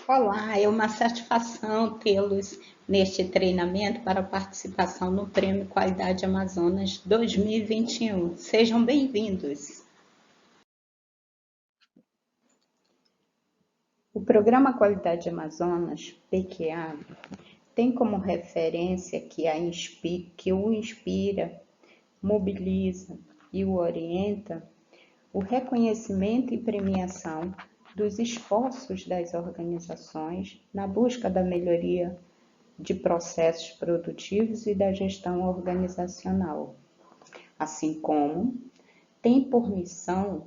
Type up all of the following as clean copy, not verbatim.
Olá, é uma satisfação tê-los neste treinamento para participação no Prêmio Qualidade Amazonas 2021. Sejam bem-vindos. O Programa Qualidade Amazonas, PQA, tem como referência que o inspira, mobiliza e o orienta o reconhecimento e premiação dos esforços das organizações na busca da melhoria de processos produtivos e da gestão organizacional, assim como tem por missão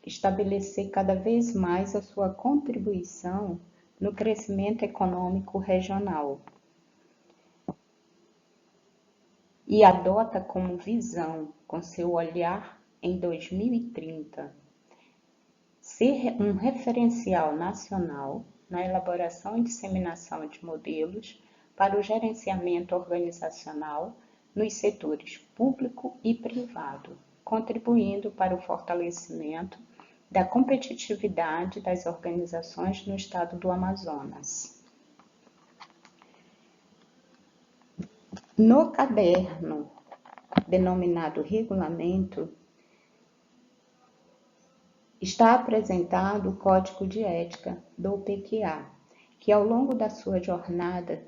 estabelecer cada vez mais a sua contribuição no crescimento econômico regional e adota como visão, com seu olhar em 2030, ser um referencial nacional na elaboração e disseminação de modelos para o gerenciamento organizacional nos setores público e privado, contribuindo para o fortalecimento da competitividade das organizações no estado do Amazonas. No caderno denominado Regulamento, está apresentado o Código de Ética do PQA, que ao longo da sua jornada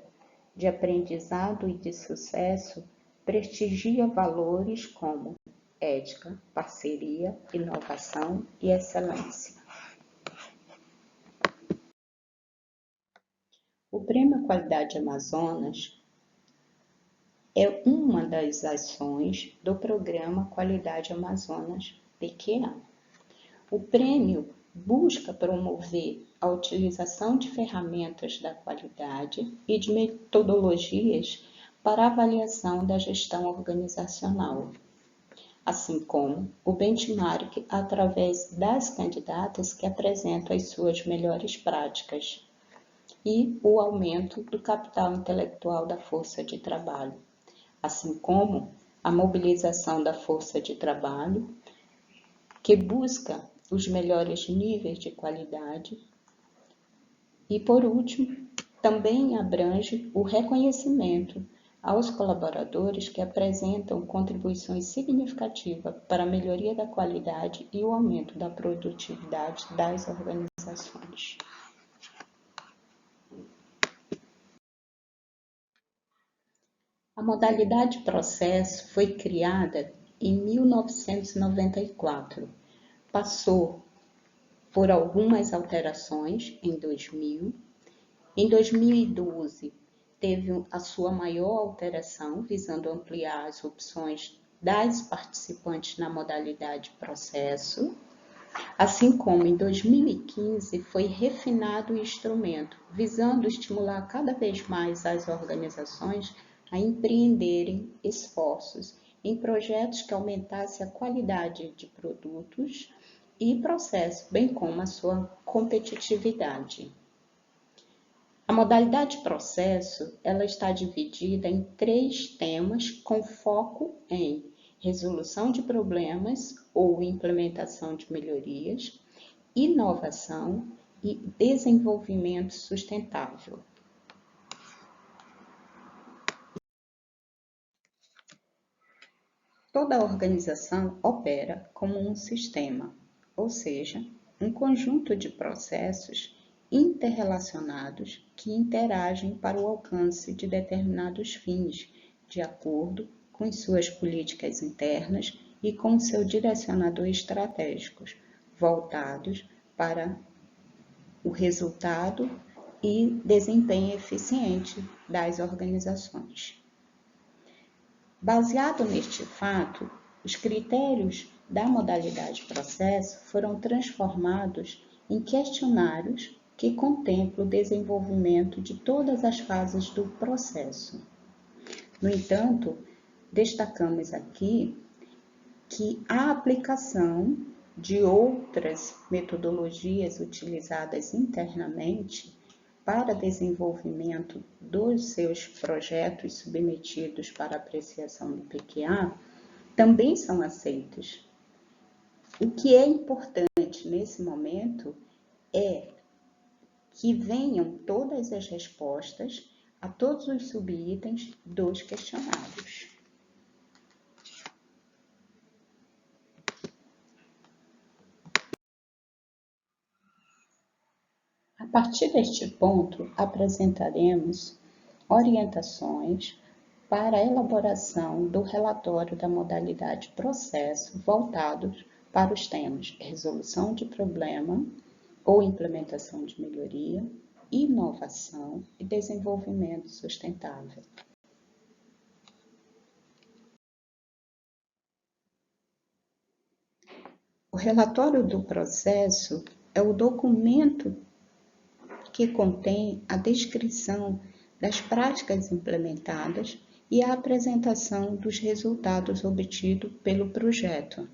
de aprendizado e de sucesso, prestigia valores como ética, parceria, inovação e excelência. O Prêmio Qualidade Amazonas é uma das ações do Programa Qualidade Amazonas PQA. O prêmio busca promover a utilização de ferramentas da qualidade e de metodologias para a avaliação da gestão organizacional, assim como o benchmark através das candidatas que apresentam as suas melhores práticas e o aumento do capital intelectual da força de trabalho, assim como a mobilização da força de trabalho que busca os melhores níveis de qualidade e, por último, também abrange o reconhecimento aos colaboradores que apresentam contribuições significativas para a melhoria da qualidade e o aumento da produtividade das organizações. A modalidade processo foi criada em 1994. Passou por algumas alterações em 2000. Em 2012, teve a sua maior alteração, visando ampliar as opções das participantes na modalidade processo. Assim como em 2015 foi refinado o instrumento, visando estimular cada vez mais as organizações a empreenderem esforços em projetos que aumentassem a qualidade de produtos e processo, bem como a sua competitividade. A modalidade processo, ela está dividida em 3 temas com foco em resolução de problemas ou implementação de melhorias, inovação e desenvolvimento sustentável. Toda organização opera como um sistema, ou seja, um conjunto de processos interrelacionados que interagem para o alcance de determinados fins, de acordo com suas políticas internas e com seu direcionador estratégicos, voltados para o resultado e desempenho eficiente das organizações. Baseado neste fato, os critérios da modalidade processo foram transformados em questionários que contemplam o desenvolvimento de todas as fases do processo. No entanto, destacamos aqui que a aplicação de outras metodologias utilizadas internamente para desenvolvimento dos seus projetos submetidos para apreciação do PQA também são aceitos. O que é importante nesse momento é que venham todas as respostas a todos os subitens dos questionários. A partir deste ponto, apresentaremos orientações para a elaboração do relatório da modalidade processo voltados para os temas resolução de problema ou implementação de melhoria, inovação e desenvolvimento sustentável. O relatório do processo é o documento que contém a descrição das práticas implementadas e a apresentação dos resultados obtidos pelo projeto,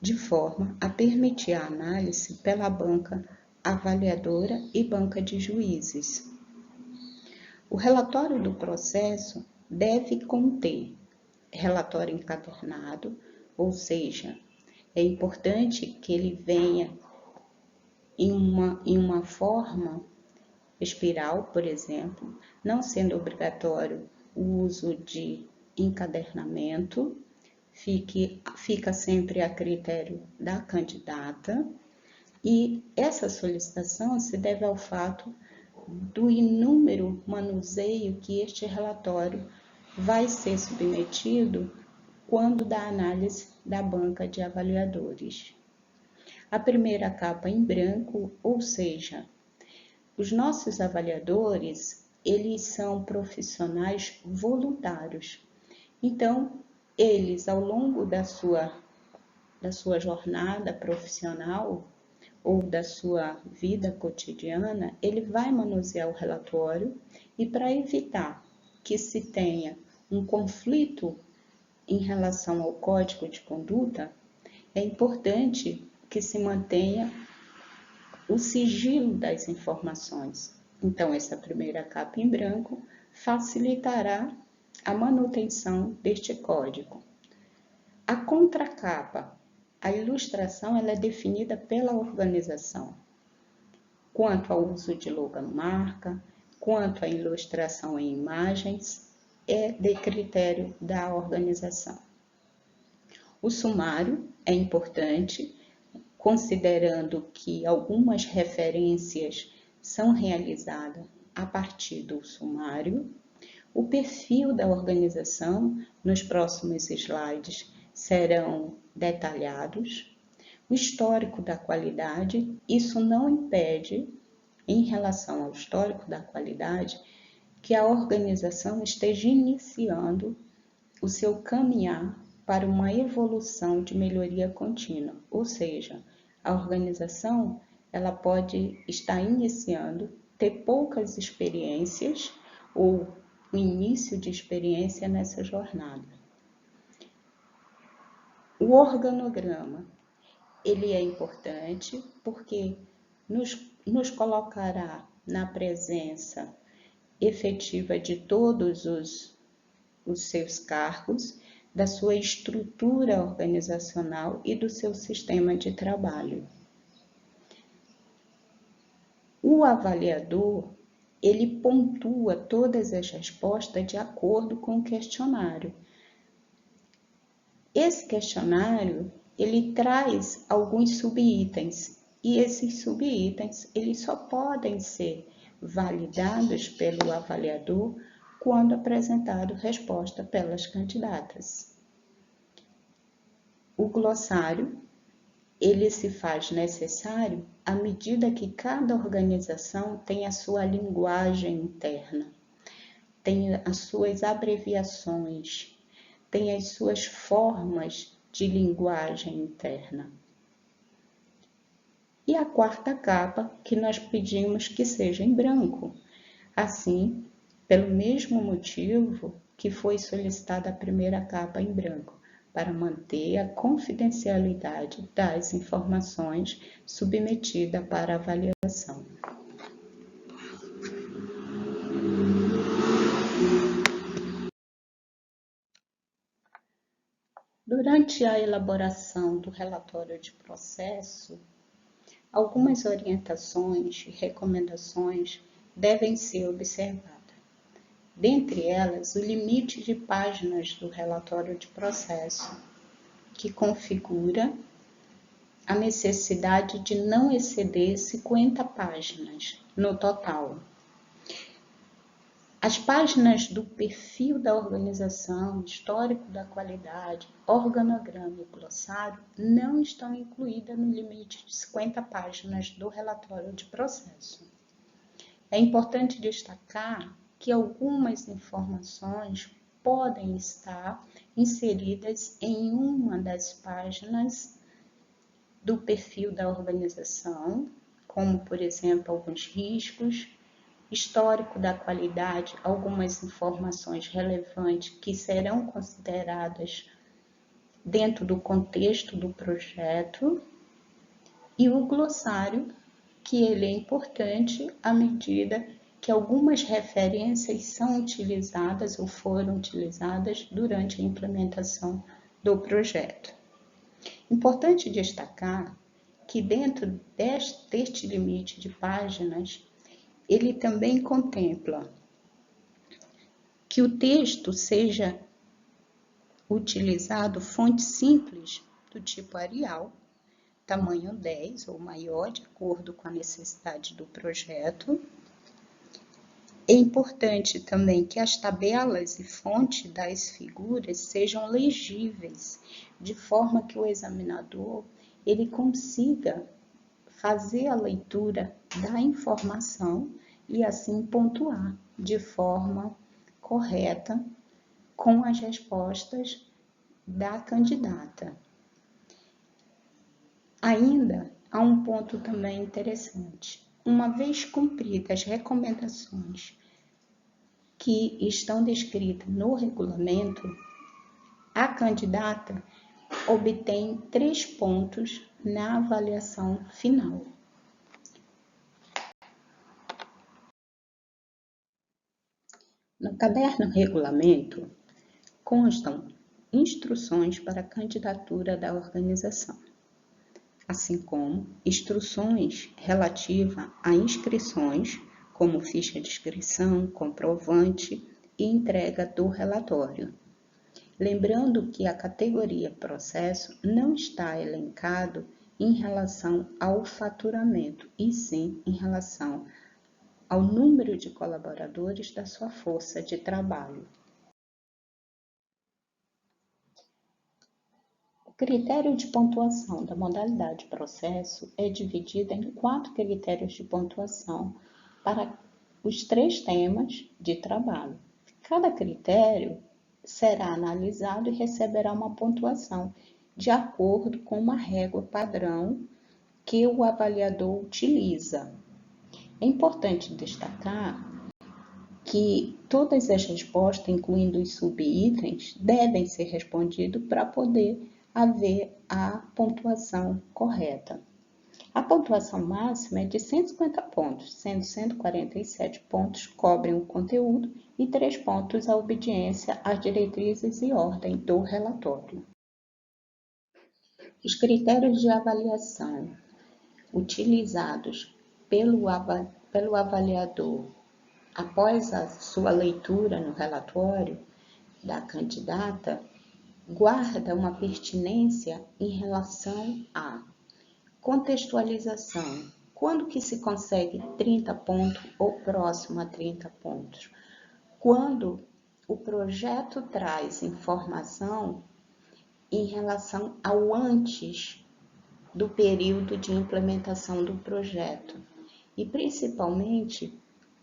de forma a permitir a análise pela banca avaliadora e banca de juízes. O relatório do processo deve conter relatório encadernado, ou seja, é importante que ele venha em uma forma espiral, por exemplo, não sendo obrigatório o uso de encadernamento, fica sempre a critério da candidata, e essa solicitação se deve ao fato do inúmero manuseio que este relatório vai ser submetido quando da análise da banca de avaliadores. A primeira capa em branco, ou seja, os nossos avaliadores, eles são profissionais voluntários. Então, eles, ao longo da sua jornada profissional ou da sua vida cotidiana, ele vai manusear o relatório e para evitar que se tenha um conflito em relação ao código de conduta, é importante que se mantenha o sigilo das informações. Então, essa primeira capa em branco facilitará a manutenção deste código. A contracapa, a ilustração, ela é definida pela organização, quanto ao uso de logomarca, quanto à ilustração em imagens, é de critério da organização. O sumário é importante, considerando que algumas referências são realizadas a partir do sumário. O perfil da organização, nos próximos slides, serão detalhados. O histórico da qualidade, isso não impede, em relação ao histórico da qualidade, que a organização esteja iniciando o seu caminhar para uma evolução de melhoria contínua, ou seja, a organização ela pode estar iniciando, ter poucas experiências ou o início de experiência nessa jornada. O organograma, ele é importante porque nos colocará na presença efetiva de todos os seus cargos, da sua estrutura organizacional e do seu sistema de trabalho. O avaliador, ele pontua todas as respostas de acordo com o questionário. Esse questionário, ele traz alguns subitens, e esses subitens, eles só podem ser validados pelo avaliador quando apresentado resposta pelas candidatas. O glossário, ele se faz necessário à medida que cada organização tem a sua linguagem interna, tem as suas abreviações, tem as suas formas de linguagem interna. E a quarta capa, que nós pedimos que seja em branco. Assim, pelo mesmo motivo que foi solicitada a primeira capa em branco, para manter a confidencialidade das informações submetidas para avaliação. Durante a elaboração do relatório de processo, algumas orientações e recomendações devem ser observadas. Dentre elas, o limite de páginas do relatório de processo, que configura a necessidade de não exceder 50 páginas no total. As páginas do perfil da organização, histórico da qualidade, organograma e glossário não estão incluídas no limite de 50 páginas do relatório de processo. É importante destacar que algumas informações podem estar inseridas em uma das páginas do perfil da organização, como, por exemplo, alguns riscos, histórico da qualidade, algumas informações relevantes que serão consideradas dentro do contexto do projeto, e o glossário, que ele é importante à medida que algumas referências são utilizadas ou foram utilizadas durante a implementação do projeto. Importante destacar que dentro deste limite de páginas, ele também contempla que o texto seja utilizado fonte simples do tipo Arial, tamanho 10 ou maior, de acordo com a necessidade do projeto. É importante também que as tabelas e fonte das figuras sejam legíveis, de forma que o examinador ele consiga fazer a leitura da informação e assim pontuar de forma correta com as respostas da candidata. Ainda há um ponto também interessante. Uma vez cumpridas as recomendações que estão descritas no regulamento, a candidata obtém 3 pontos na avaliação final. No caderno regulamento constam instruções para a candidatura da organização, assim como instruções relativas a inscrições, como ficha de inscrição, comprovante e entrega do relatório. Lembrando que a categoria processo não está elencado em relação ao faturamento, e sim em relação ao número de colaboradores da sua força de trabalho. O critério de pontuação da modalidade processo é dividido em 4 critérios de pontuação para os 3 temas de trabalho. Cada critério será analisado e receberá uma pontuação de acordo com uma régua padrão que o avaliador utiliza. É importante destacar que todas as respostas, incluindo os subitens, devem ser respondidas para poder haver a pontuação correta. A pontuação máxima é de 150 pontos, sendo 147 pontos cobrem o conteúdo e 3 pontos a obediência às diretrizes e ordem do relatório. Os critérios de avaliação utilizados pelo avaliador após a sua leitura no relatório da candidata guarda uma pertinência em relação à contextualização. Quando que se consegue 30 pontos ou próximo a 30 pontos? Quando o projeto traz informação em relação ao antes do período de implementação do projeto e principalmente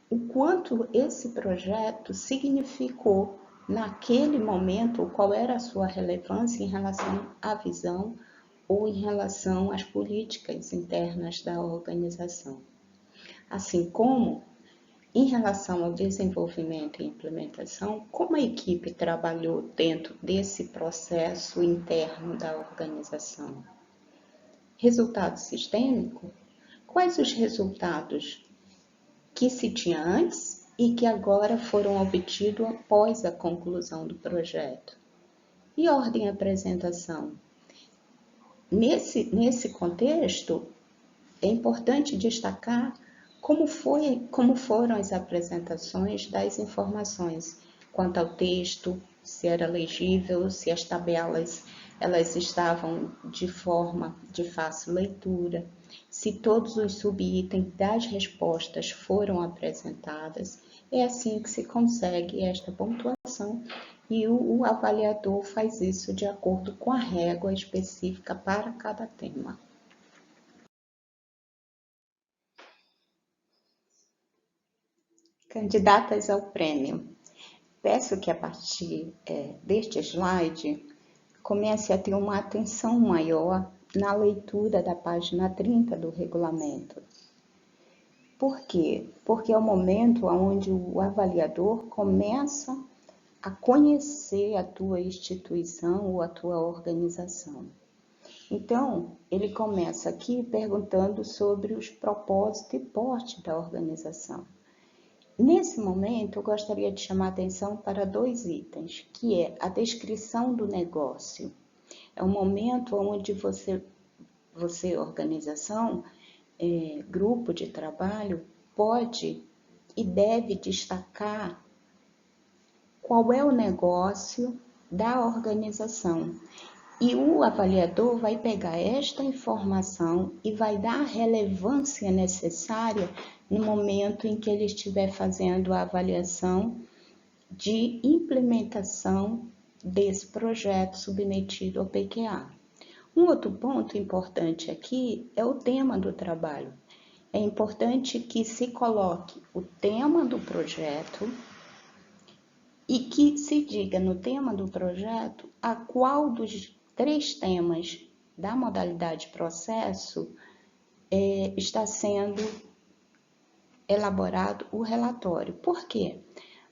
o quanto esse projeto significou naquele momento, qual era a sua relevância em relação à visão ou em relação às políticas internas da organização. Assim como, em relação ao desenvolvimento e implementação, como a equipe trabalhou dentro desse processo interno da organização. Resultado sistêmico? Quais os resultados que se tinha antes e que agora foram obtidos após a conclusão do projeto? E ordem e apresentação? Nesse contexto, é importante destacar como foram as apresentações das informações quanto ao texto, se era legível, se as tabelas elas estavam de forma de fácil leitura, se todos os subitens das respostas foram apresentadas. É assim que se consegue esta pontuação e o avaliador faz isso de acordo com a régua específica para cada tema. Candidatas ao prêmio. Peço que a partir deste slide comece a ter uma atenção maior na leitura da página 30 do regulamento. Por quê? Porque é o momento onde o avaliador começa a conhecer a tua instituição ou a tua organização. Então, ele começa aqui perguntando sobre os propósitos e porte da organização. Nesse momento, eu gostaria de chamar a atenção para 2 itens, que é a descrição do negócio. É um momento onde você organização, grupo de trabalho, pode e deve destacar qual é o negócio da organização. E o avaliador vai pegar esta informação e vai dar a relevância necessária no momento em que ele estiver fazendo a avaliação de implementação desse projeto submetido ao PQA. Um outro ponto importante aqui é o tema do trabalho. É importante que se coloque o tema do projeto e que se diga no tema do projeto a qual dos 3 temas da modalidade processo está sendo elaborado o relatório. Por quê?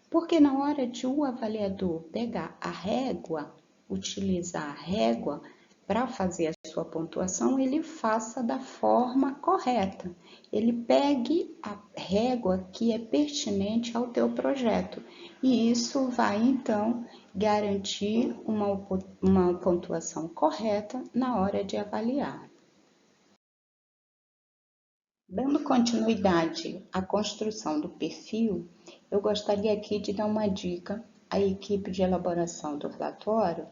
Porque na hora de o avaliador pegar a régua, utilizar a régua para fazer a sua pontuação, ele faça da forma correta. Ele pegue a régua que é pertinente ao teu projeto. E isso vai, então, garantir uma pontuação correta na hora de avaliar. Dando continuidade à construção do perfil, eu gostaria aqui de dar uma dica à equipe de elaboração do relatório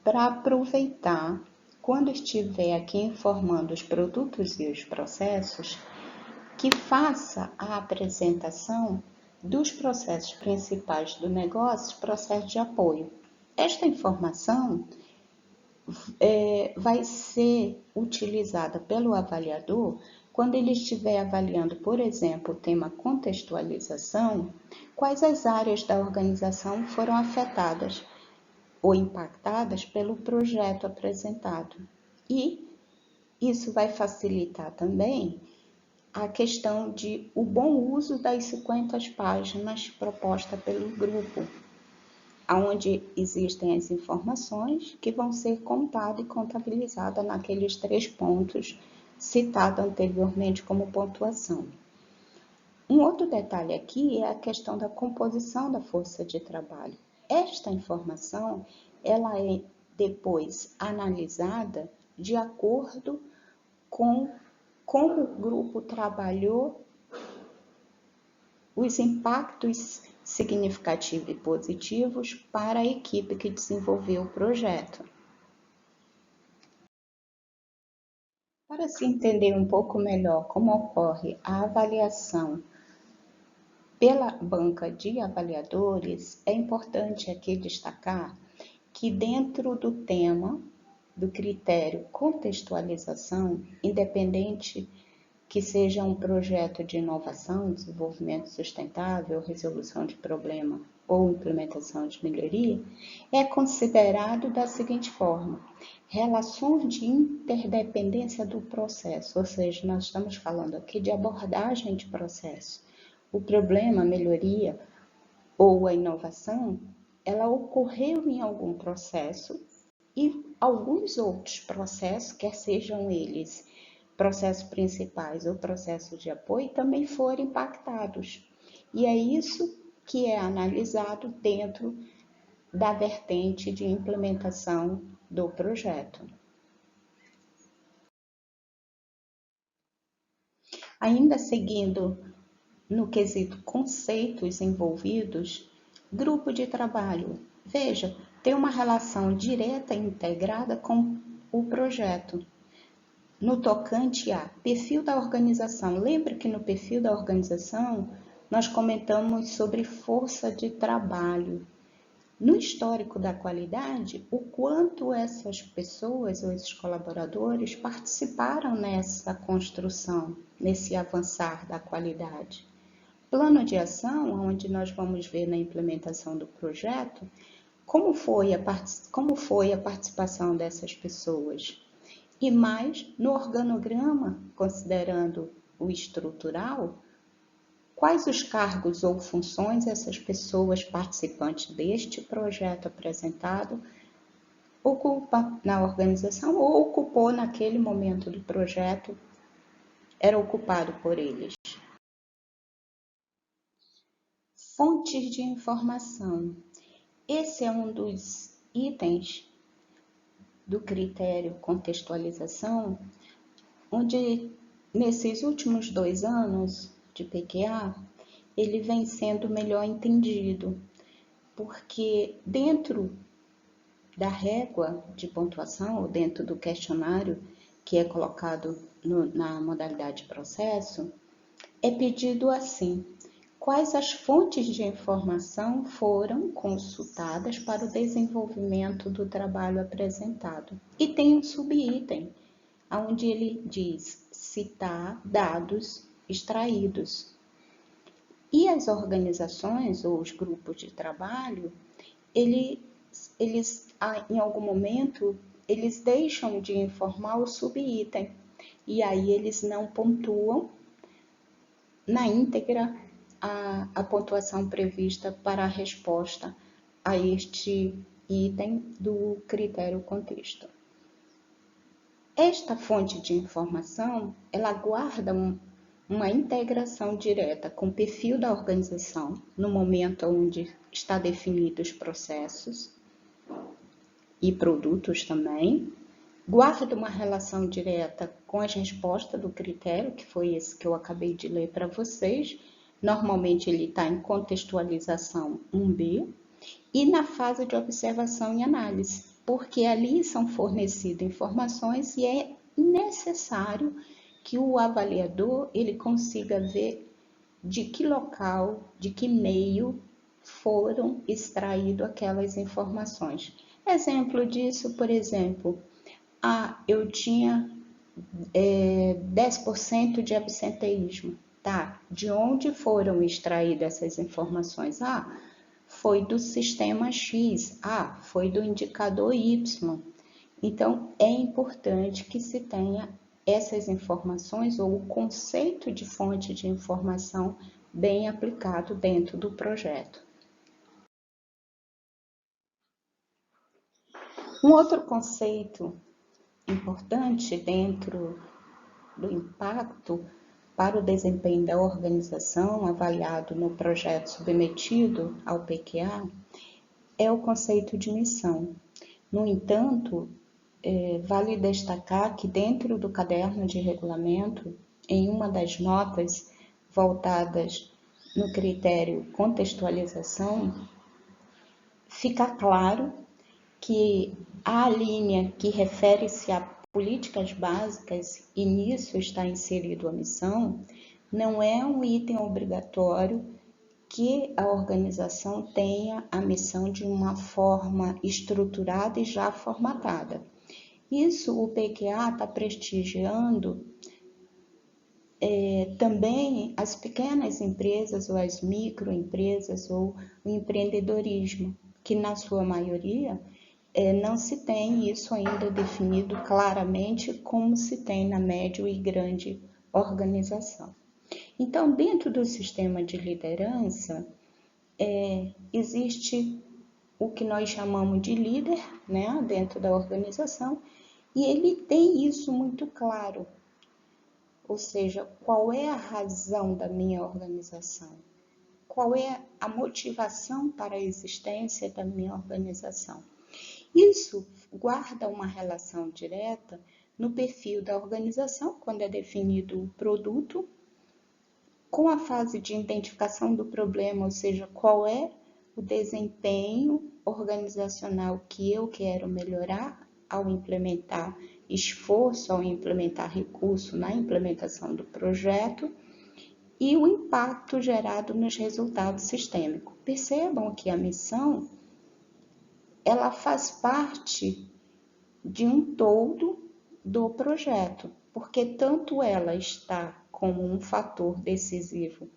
para aproveitar, quando estiver aqui informando os produtos e os processos, que faça a apresentação dos processos principais do negócio, processo de apoio. Esta informação vai ser utilizada pelo avaliador quando ele estiver avaliando, por exemplo, o tema contextualização, quais as áreas da organização foram afetadas ou impactadas pelo projeto apresentado. E isso vai facilitar também a questão de o bom uso das 50 páginas propostas pelo grupo, onde existem as informações que vão ser contadas e contabilizadas naqueles 3 pontos citados anteriormente como pontuação. Um outro detalhe aqui é a questão da composição da força de trabalho. Esta informação ela é depois analisada de acordo com como o grupo trabalhou os impactos significativos e positivos para a equipe que desenvolveu o projeto. Para se entender um pouco melhor como ocorre a avaliação pela banca de avaliadores, é importante aqui destacar que dentro do tema do critério contextualização, independente que seja um projeto de inovação, desenvolvimento sustentável, resolução de problema ou implementação de melhoria, é considerado da seguinte forma: relações de interdependência do processo, ou seja, nós estamos falando aqui de abordagem de processo. O problema, a melhoria ou a inovação, ela ocorreu em algum processo e alguns outros processos, quer sejam eles processos principais ou processos de apoio, também foram impactados. E é isso que é analisado dentro da vertente de implementação do projeto. Ainda seguindo no quesito conceitos envolvidos, grupo de trabalho. Veja, tem uma relação direta e integrada com o projeto. No tocante a perfil da organização, lembra que no perfil da organização nós comentamos sobre força de trabalho. No histórico da qualidade, o quanto essas pessoas ou esses colaboradores participaram nessa construção, nesse avançar da qualidade. Plano de ação, onde nós vamos ver na implementação do projeto, como foi a participação dessas pessoas. E mais, no organograma, considerando o estrutural, quais os cargos ou funções essas pessoas participantes deste projeto apresentado ocupam na organização ou ocupou naquele momento do projeto, era ocupado por eles. Fontes de informação. Esse é um dos itens do critério contextualização, onde nesses últimos 2 anos de PQA, ele vem sendo melhor entendido, porque dentro da régua de pontuação, ou dentro do questionário que é colocado na modalidade processo, é pedido assim: quais as fontes de informação foram consultadas para o desenvolvimento do trabalho apresentado? E tem um subitem, onde ele diz citar dados extraídos. E as organizações ou os grupos de trabalho, eles em algum momento, eles deixam de informar o subitem. E aí eles não pontuam na íntegra a pontuação prevista para a resposta a este item do critério contexto. Esta fonte de informação, ela guarda uma integração direta com o perfil da organização, no momento onde está definidos os processos e produtos também, guarda uma relação direta com as respostas do critério, que foi esse que eu acabei de ler para vocês. Normalmente ele está em contextualização 1B e na fase de observação e análise, porque ali são fornecidas informações e é necessário que o avaliador ele consiga ver de que local, de que meio foram extraídas aquelas informações. Exemplo disso, por exemplo, eu tinha 10% de absenteísmo. Tá, de onde foram extraídas essas informações? Foi do sistema X, foi do indicador Y. Então, é importante que se tenha essas informações ou o conceito de fonte de informação bem aplicado dentro do projeto. Um outro conceito importante dentro do impacto para o desempenho da organização avaliado no projeto submetido ao PQA é o conceito de missão. No entanto, vale destacar que dentro do caderno de regulamento, em uma das notas voltadas no critério contextualização, fica claro que a linha que refere-se a políticas básicas, e nisso está inserido a missão, não é um item obrigatório que a organização tenha a missão de uma forma estruturada e já formatada. Isso o PQA está prestigiando também as pequenas empresas ou as microempresas ou o empreendedorismo, que na sua maioria não se tem isso ainda definido claramente como se tem na média e grande organização. Então, dentro do sistema de liderança, existe o que nós chamamos de líder, né, dentro da organização, e ele tem isso muito claro. Ou seja, qual é a razão da minha organização? Qual é a motivação para a existência da minha organização? Isso guarda uma relação direta no perfil da organização, quando é definido o produto, com a fase de identificação do problema, ou seja, qual é o desempenho organizacional que eu quero melhorar ao implementar esforço, ao implementar recurso na implementação do projeto, e o impacto gerado nos resultados sistêmicos. Percebam que a missão, ela faz parte de um todo do projeto, porque tanto ela está como um fator decisivo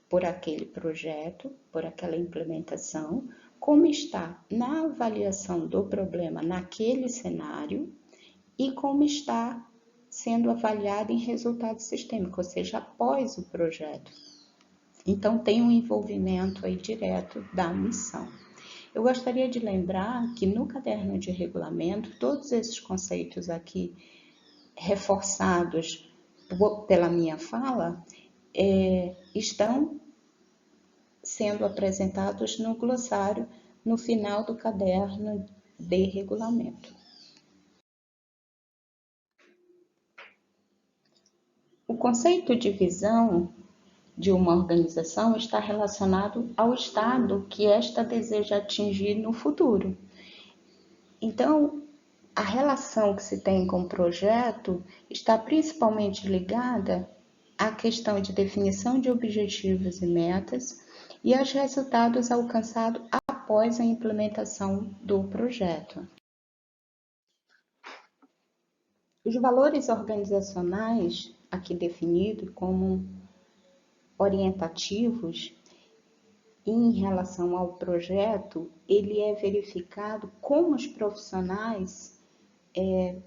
por aquele projeto, por aquela implementação, como está na avaliação do problema naquele cenário e como está sendo avaliado em resultado sistêmico, ou seja, após o projeto. Então, tem um envolvimento aí direto da missão. Eu gostaria de lembrar que no caderno de regulamento, todos esses conceitos aqui reforçados pela minha fala, estão sendo apresentados no glossário no final do caderno de regulamento. O conceito de visão de uma organização está relacionado ao estado que esta deseja atingir no futuro. Então, a relação que se tem com o projeto está principalmente ligada à questão de definição de objetivos e metas e aos resultados alcançados após a implementação do projeto. Os valores organizacionais, aqui definidos como orientativos em relação ao projeto, ele é verificado como os profissionais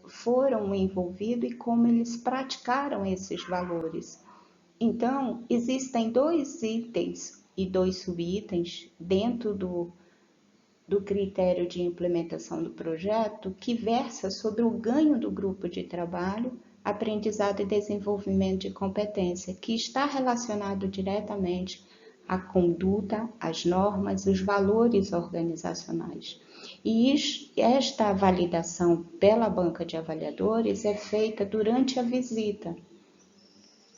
foram envolvidos e como eles praticaram esses valores. Então, existem 2 itens e 2 subitens dentro do critério de implementação do projeto que versa sobre o ganho do grupo de trabalho, aprendizado e desenvolvimento de competência, que está relacionado diretamente à conduta, às normas, os valores organizacionais. E esta validação pela banca de avaliadores é feita durante a visita,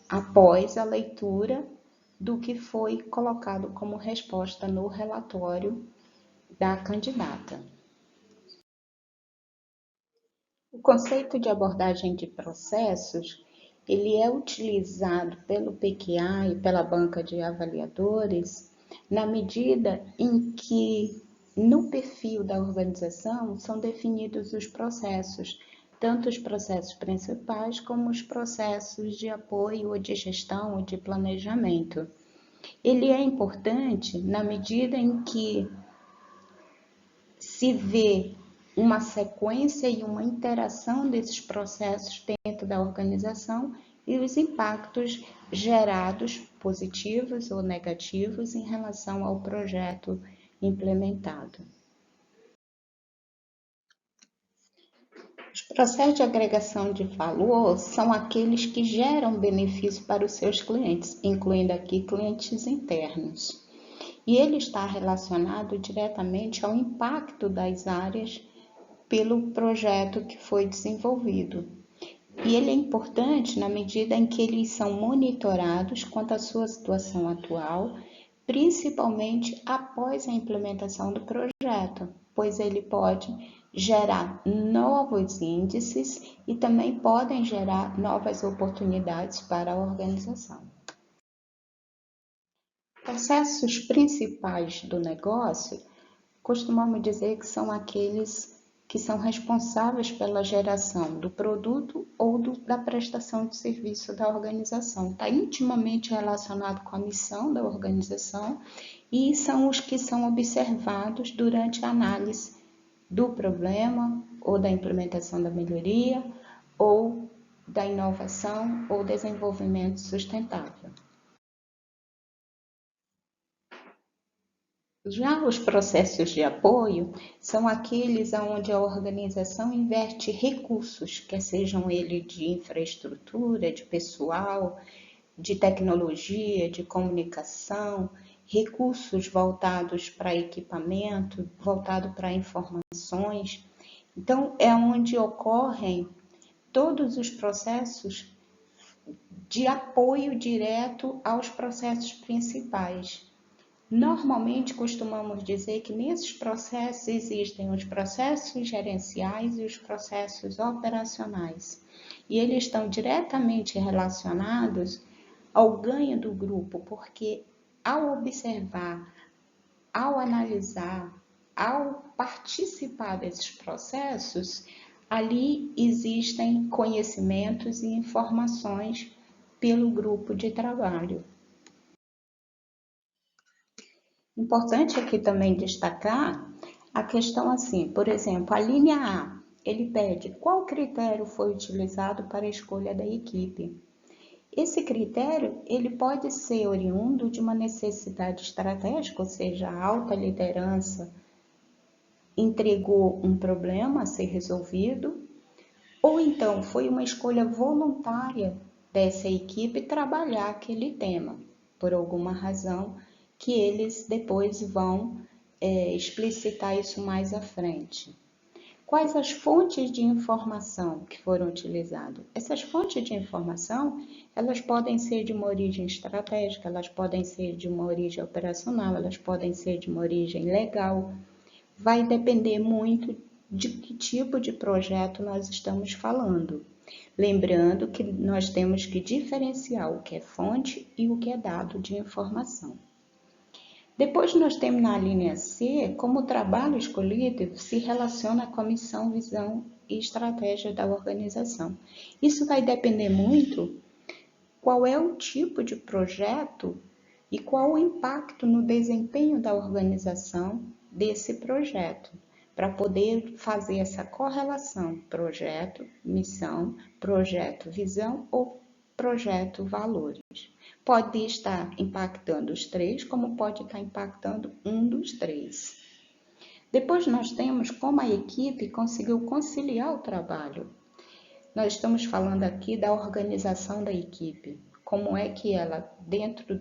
após a leitura do que foi colocado como resposta no relatório da candidata. O conceito de abordagem de processos, ele é utilizado pelo PQA e pela banca de avaliadores na medida em que no perfil da organização são definidos os processos, tanto os processos principais como os processos de apoio ou de gestão ou de planejamento. Ele é importante na medida em que se vê uma sequência e uma interação desses processos dentro da organização e os impactos gerados, positivos ou negativos, em relação ao projeto implementado. Os processos de agregação de valor são aqueles que geram benefício para os seus clientes, incluindo aqui clientes internos. E ele está relacionado diretamente ao impacto das áreas pelo projeto que foi desenvolvido. E ele é importante na medida em que eles são monitorados quanto à sua situação atual, principalmente após a implementação do projeto, pois ele pode gerar novos índices e também podem gerar novas oportunidades para a organização. Processos principais do negócio, costumamos dizer que são aqueles que são responsáveis pela geração do produto ou da prestação de serviço da organização. Está intimamente relacionado com a missão da organização e são os que são observados durante a análise do problema ou da implementação da melhoria ou da inovação ou desenvolvimento sustentável. Já os processos de apoio são aqueles onde a organização investe recursos, quer sejam eles de infraestrutura, de pessoal, de tecnologia, de comunicação, recursos voltados para equipamento, voltado para informações. Então, é onde ocorrem todos os processos de apoio direto aos processos principais. Normalmente costumamos dizer que nesses processos existem os processos gerenciais e os processos operacionais, e eles estão diretamente relacionados ao ganho do grupo, porque ao observar, ao analisar, ao participar desses processos, ali existem conhecimentos e informações pelo grupo de trabalho. Importante aqui também destacar a questão assim, por exemplo, a linha A, ele pede qual critério foi utilizado para a escolha da equipe. Esse critério, ele pode ser oriundo de uma necessidade estratégica, ou seja, a alta liderança entregou um problema a ser resolvido, ou então foi uma escolha voluntária dessa equipe trabalhar aquele tema, por alguma razão que eles depois vão explicitar isso mais à frente. Quais as fontes de informação que foram utilizadas? Essas fontes de informação, elas podem ser de uma origem estratégica, elas podem ser de uma origem operacional, elas podem ser de uma origem legal. Vai depender muito de que tipo de projeto nós estamos falando. Lembrando que nós temos que diferenciar o que é fonte e o que é dado de informação. Depois nós temos na linha C, como o trabalho escolhido se relaciona com a missão, visão e estratégia da organização. Isso vai depender muito qual é o tipo de projeto e qual o impacto no desempenho da organização desse projeto, para poder fazer essa correlação projeto, missão, projeto, visão ou projeto, valores. Pode estar impactando os três, como pode estar impactando um dos três. Depois nós temos como a equipe conseguiu conciliar o trabalho. Nós estamos falando aqui da organização da equipe, como é que ela, dentro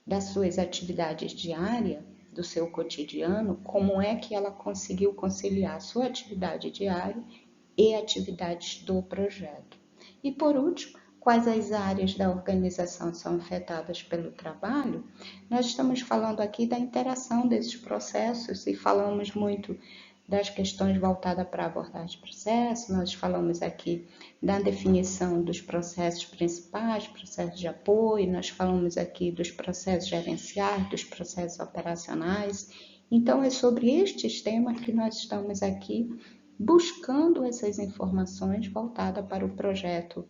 das suas atividades diárias, do seu cotidiano, como é que ela conseguiu conciliar a sua atividade diária e atividades do projeto. E por último, quais as áreas da organização são afetadas pelo trabalho? Nós estamos falando aqui da interação desses processos e falamos muito das questões voltadas para a abordagem de processo, nós falamos aqui da definição dos processos principais, processos de apoio, nós falamos aqui dos processos gerenciais, dos processos operacionais. Então, é sobre estes temas que nós estamos aqui buscando essas informações voltadas para o projeto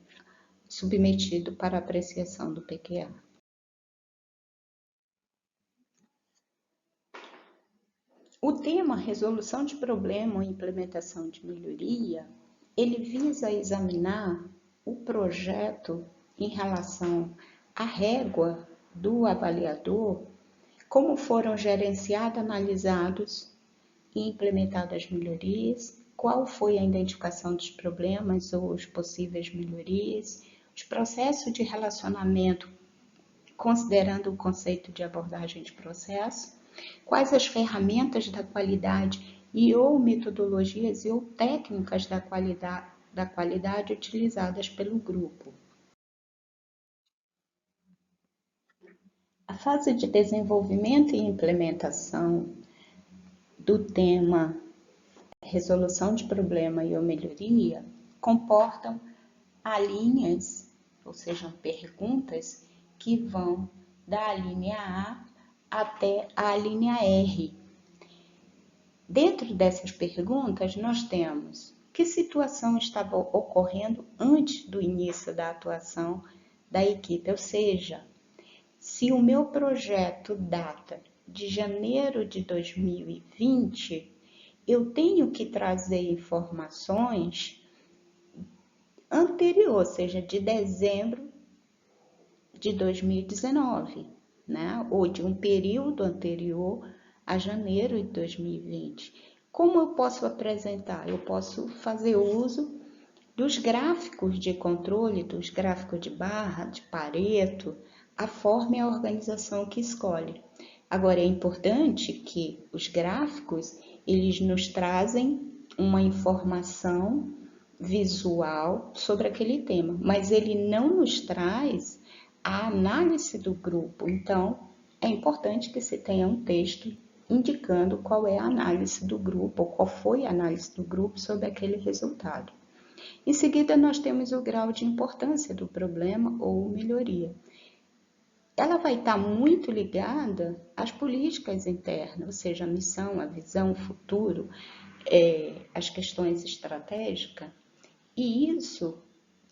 submetido para apreciação do PQA. O tema resolução de problema ou implementação de melhoria, ele visa examinar o projeto em relação à régua do avaliador, como foram gerenciados, analisados e implementadas as melhorias, qual foi a identificação dos problemas ou as possíveis melhorias, os processos de relacionamento, considerando o conceito de abordagem de processo, quais as ferramentas da qualidade e ou metodologias e ou técnicas da qualidade utilizadas pelo grupo. A fase de desenvolvimento e implementação do tema resolução de problema e ou melhoria comportam linhas, ou seja, perguntas que vão da linha A até a linha R. Dentro dessas perguntas, nós temos que situação estava ocorrendo antes do início da atuação da equipe, ou seja, se o meu projeto data de janeiro de 2020, eu tenho que trazer informações anterior, ou seja, de dezembro de 2019, né? Ou de um período anterior a janeiro de 2020. Como eu posso apresentar? Eu posso fazer uso dos gráficos de controle, dos gráficos de barra, de Pareto, a forma e a organização que escolhe. Agora, é importante que os gráficos, eles nos trazem uma informação visual sobre aquele tema, mas ele não nos traz a análise do grupo. Então, é importante que se tenha um texto indicando qual é a análise do grupo, ou qual foi a análise do grupo sobre aquele resultado. Em seguida, nós temos o grau de importância do problema ou melhoria. Ela vai estar muito ligada às políticas internas, ou seja, a missão, a visão, o futuro, as questões estratégicas, e isso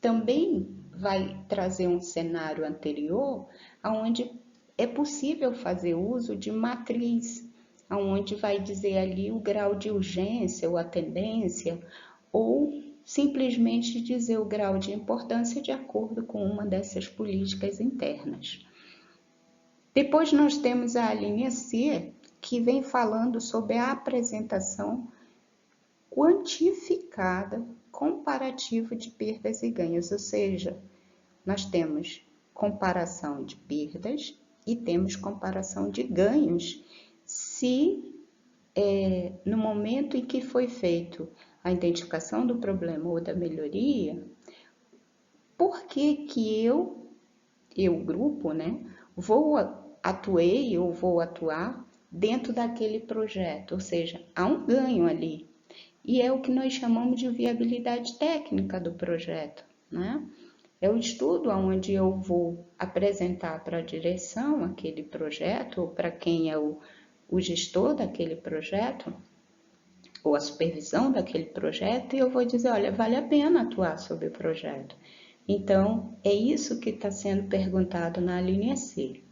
também vai trazer um cenário anterior, onde é possível fazer uso de matriz, onde vai dizer ali o grau de urgência ou a tendência, ou simplesmente dizer o grau de importância de acordo com uma dessas políticas internas. Depois nós temos a linha C, que vem falando sobre a apresentação quantificada comparativa de perdas e ganhos, ou seja, nós temos comparação de perdas e temos comparação de ganhos, se no momento em que foi feito a identificação do problema ou da melhoria, por que eu, grupo, né, atuei ou vou atuar dentro daquele projeto, ou seja, há um ganho ali. E é o que nós chamamos de viabilidade técnica do projeto, né? É o estudo onde eu vou apresentar para a direção aquele projeto, ou para quem é o gestor daquele projeto, ou a supervisão daquele projeto, e eu vou dizer, olha, vale a pena atuar sobre o projeto. Então, é isso que está sendo perguntado na linha C.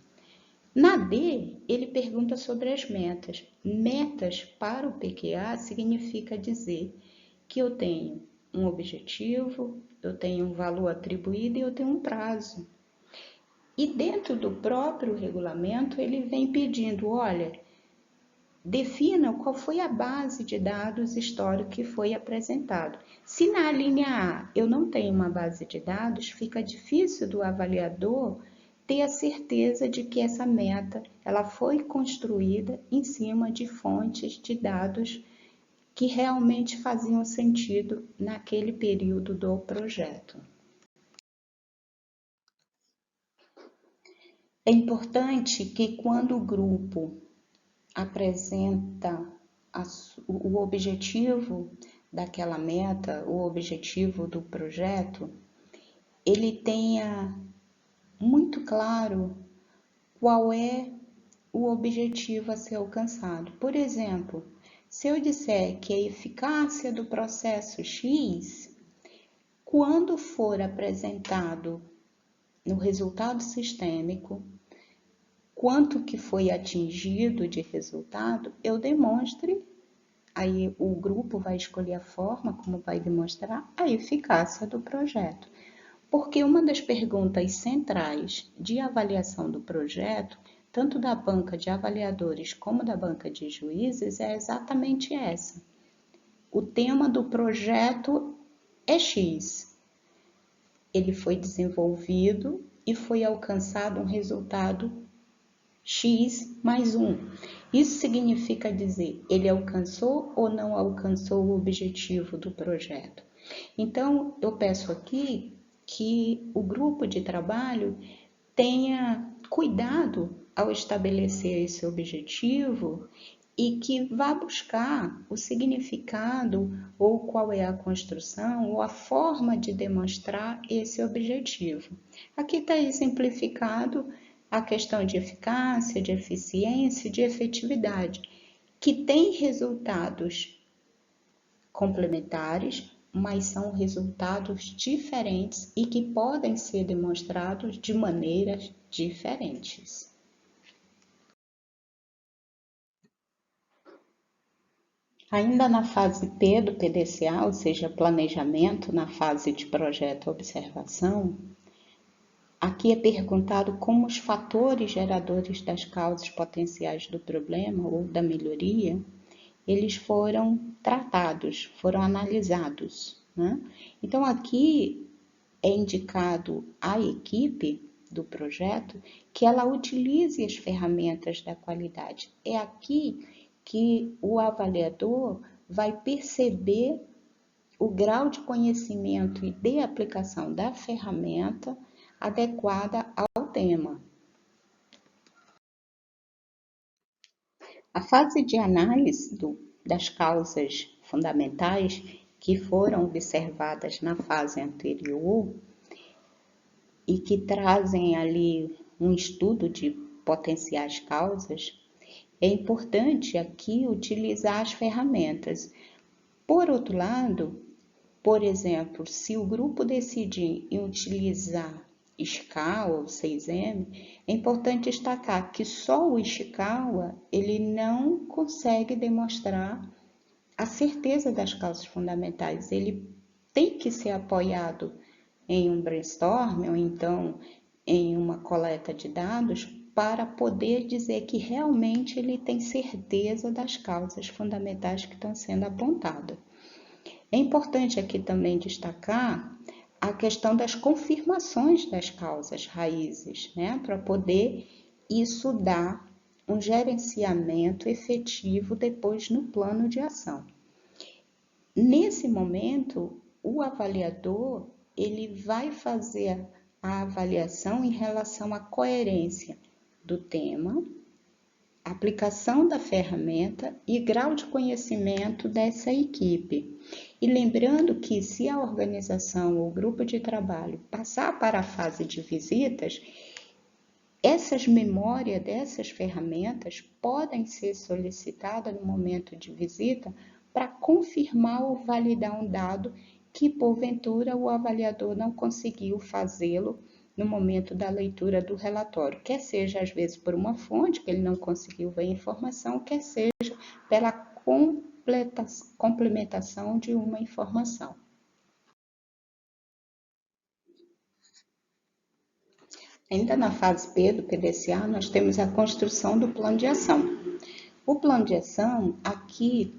Na D, ele pergunta sobre as metas. Metas para o PQA significa dizer que eu tenho um objetivo, eu tenho um valor atribuído e eu tenho um prazo. E dentro do próprio regulamento, ele vem pedindo, olha, defina qual foi a base de dados histórico que foi apresentado. Se na linha A eu não tenho uma base de dados, fica difícil do avaliador ter a certeza de que essa meta ela foi construída em cima de fontes de dados que realmente faziam sentido naquele período do projeto. É importante que quando o grupo apresenta o objetivo daquela meta, o objetivo do projeto, ele tenha muito claro qual é o objetivo a ser alcançado. Por exemplo, se eu disser que a eficácia do processo X, quando for apresentado no resultado sistêmico, quanto que foi atingido de resultado, eu demonstre, aí o grupo vai escolher a forma como vai demonstrar a eficácia do projeto. Porque uma das perguntas centrais de avaliação do projeto, tanto da banca de avaliadores como da banca de juízes, é exatamente essa. O tema do projeto é X. Ele foi desenvolvido e foi alcançado um resultado X mais 1. Isso significa dizer, ele alcançou ou não alcançou o objetivo do projeto. Então, eu peço aqui que o grupo de trabalho tenha cuidado ao estabelecer esse objetivo e que vá buscar o significado ou qual é a construção ou a forma de demonstrar esse objetivo. Aqui está exemplificado a questão de eficácia, de eficiência, de efetividade, que tem resultados complementares, mas são resultados diferentes e que podem ser demonstrados de maneiras diferentes. Ainda na fase P do PDCA, ou seja, planejamento, na fase de projeto observação, aqui é perguntado como os fatores geradores das causas potenciais do problema ou da melhoria, eles foram tratados, foram analisados, né? Então, aqui é indicado à equipe do projeto que ela utilize as ferramentas da qualidade. É aqui que o avaliador vai perceber o grau de conhecimento e de aplicação da ferramenta adequada ao tema. A fase de análise das causas fundamentais que foram observadas na fase anterior e que trazem ali um estudo de potenciais causas, é importante aqui utilizar as ferramentas. Por outro lado, por exemplo, se o grupo decidir em utilizar Ishikawa ou 6M, é importante destacar que só o Ishikawa ele não consegue demonstrar a certeza das causas fundamentais. Ele tem que ser apoiado em um brainstorm ou então em uma coleta de dados para poder dizer que realmente ele tem certeza das causas fundamentais que estão sendo apontadas. É importante aqui também destacar a questão das confirmações das causas raízes, né? Para poder isso dar um gerenciamento efetivo depois no plano de ação. Nesse momento, o avaliador ele vai fazer a avaliação em relação à coerência do tema, aplicação da ferramenta e grau de conhecimento dessa equipe. E lembrando que se a organização ou grupo de trabalho passar para a fase de visitas, essas memórias dessas ferramentas podem ser solicitadas no momento de visita para confirmar ou validar um dado que porventura o avaliador não conseguiu fazê-lo no momento da leitura do relatório, quer seja às vezes por uma fonte que ele não conseguiu ver a informação, quer seja pela complementação de uma informação. Ainda na fase P do PDCA, nós temos a construção do plano de ação. O plano de ação, aqui,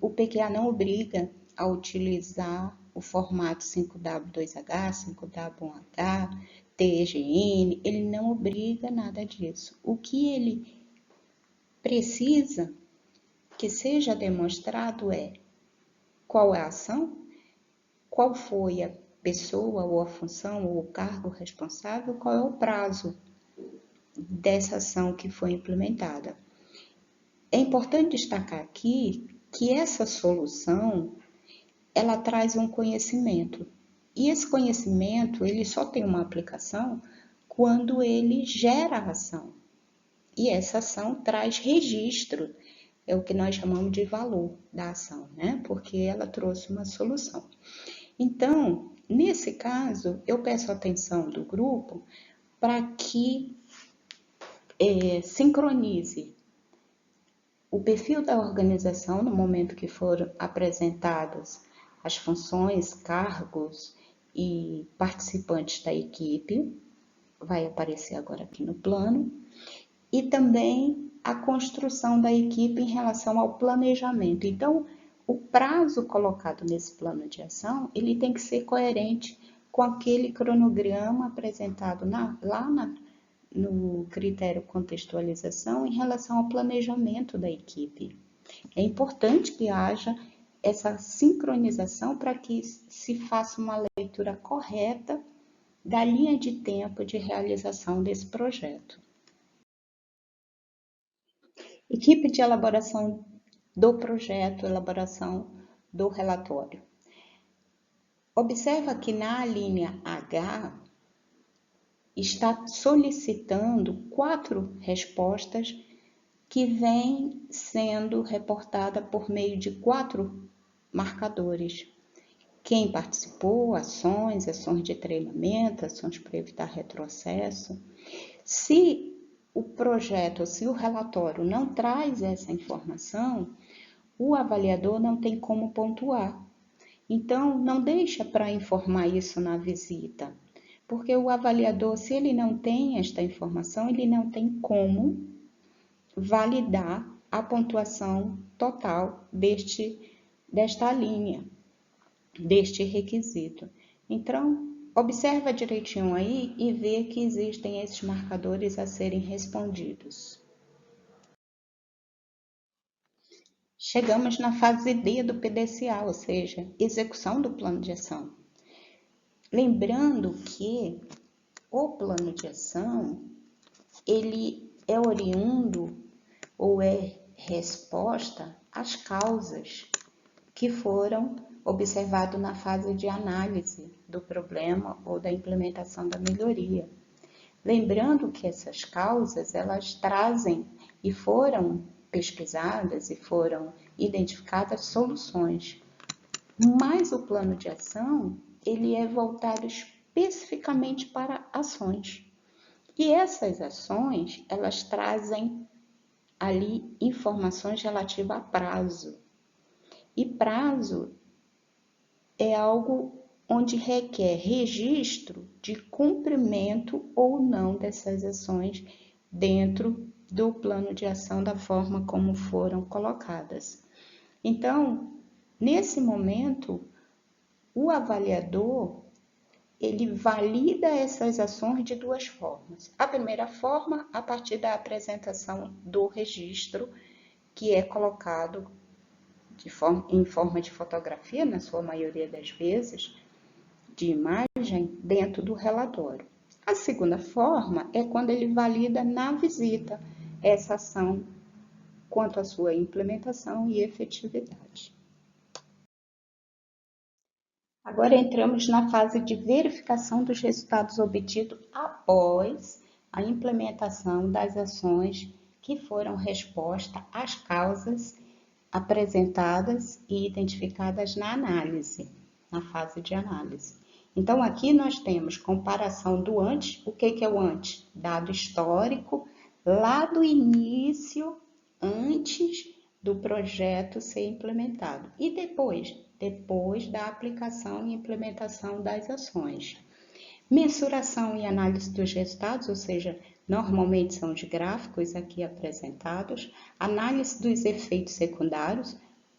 o PQA não obriga a utilizar o formato 5W2H, 5W1H, TEGN, ele não obriga nada disso. O que ele precisa que seja demonstrado é qual é a ação, qual foi a pessoa ou a função ou o cargo responsável, qual é o prazo dessa ação que foi implementada. É importante destacar aqui que essa solução ela traz um conhecimento. E esse conhecimento, ele só tem uma aplicação quando ele gera a ação. E essa ação traz registro, é o que nós chamamos de valor da ação, né? Porque ela trouxe uma solução. Então, nesse caso, eu peço a atenção do grupo para que sincronize o perfil da organização no momento que foram apresentadas as funções, cargos e participantes da equipe, vai aparecer agora aqui no plano, e também a construção da equipe em relação ao planejamento. Então, o prazo colocado nesse plano de ação, ele tem que ser coerente com aquele cronograma apresentado no critério contextualização em relação ao planejamento da equipe. É importante que haja essa sincronização para que se faça uma leitura correta da linha de tempo de realização desse projeto. Equipe de elaboração do projeto, elaboração do relatório. Observa que na linha H está solicitando 4 respostas que vêm sendo reportada por meio de 4 marcadores. Quem participou, ações de treinamento, ações para evitar retrocesso. Se o projeto, se o relatório não traz essa informação, o avaliador não tem como pontuar. Então, não deixa para informar isso na visita, porque o avaliador, se ele não tem esta informação, ele não tem como validar a pontuação total desta linha, deste requisito. Então, observa direitinho aí e vê que existem esses marcadores a serem respondidos. chegamos na fase D do PDCA, ou seja, execução do plano de ação. Lembrando que o plano de ação, ele é oriundo ou é resposta às causas que foram observadas na fase de análise do problema ou da implementação da melhoria. Lembrando que essas causas, elas trazem e foram pesquisadas e foram identificadas soluções. Mas o plano de ação, ele é voltado especificamente para ações. E essas ações, elas trazem ali informações relativas a prazo. E prazo é algo onde requer registro de cumprimento ou não dessas ações dentro do plano de ação da forma como foram colocadas. Então, nesse momento, o avaliador, ele valida essas ações de duas formas. A primeira forma, a partir da apresentação do registro, que é colocado em forma de fotografia, na sua maioria das vezes, de imagem, dentro do relatório. A segunda forma é quando ele valida na visita essa ação quanto à sua implementação e efetividade. Agora entramos na fase de verificação dos resultados obtidos após a implementação das ações que foram resposta às causas apresentadas e identificadas na análise, na fase de análise. Então, aqui nós temos comparação do antes. O que é o antes? Dado histórico, lá do início, antes do projeto ser implementado. E depois? Depois da aplicação e implementação das ações. Mensuração e análise dos resultados, ou seja, normalmente são os gráficos aqui apresentados. Análise dos efeitos secundários,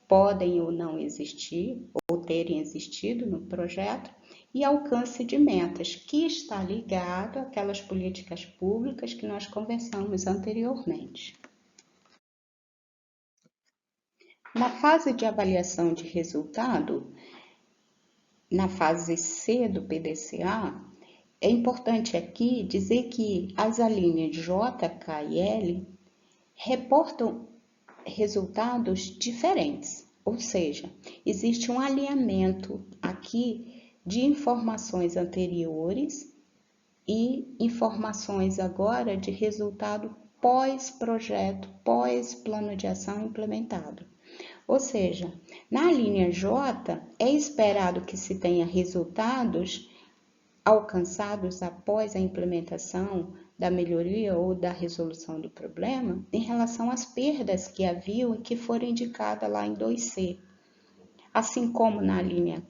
podem ou não existir, ou terem existido no projeto. E alcance de metas, que está ligado àquelas políticas públicas que nós conversamos anteriormente. Na fase de avaliação de resultado, na fase C do PDCA, é importante aqui dizer que as alíneas J, K e L reportam resultados diferentes, ou seja, existe um alinhamento aqui de informações anteriores e informações agora de resultado pós-projeto, pós-plano de ação implementado. Ou seja, na linha J, é esperado que se tenha resultados alcançados após a implementação da melhoria ou da resolução do problema em relação às perdas que haviam e que foram indicadas lá em 2C. Assim como na linha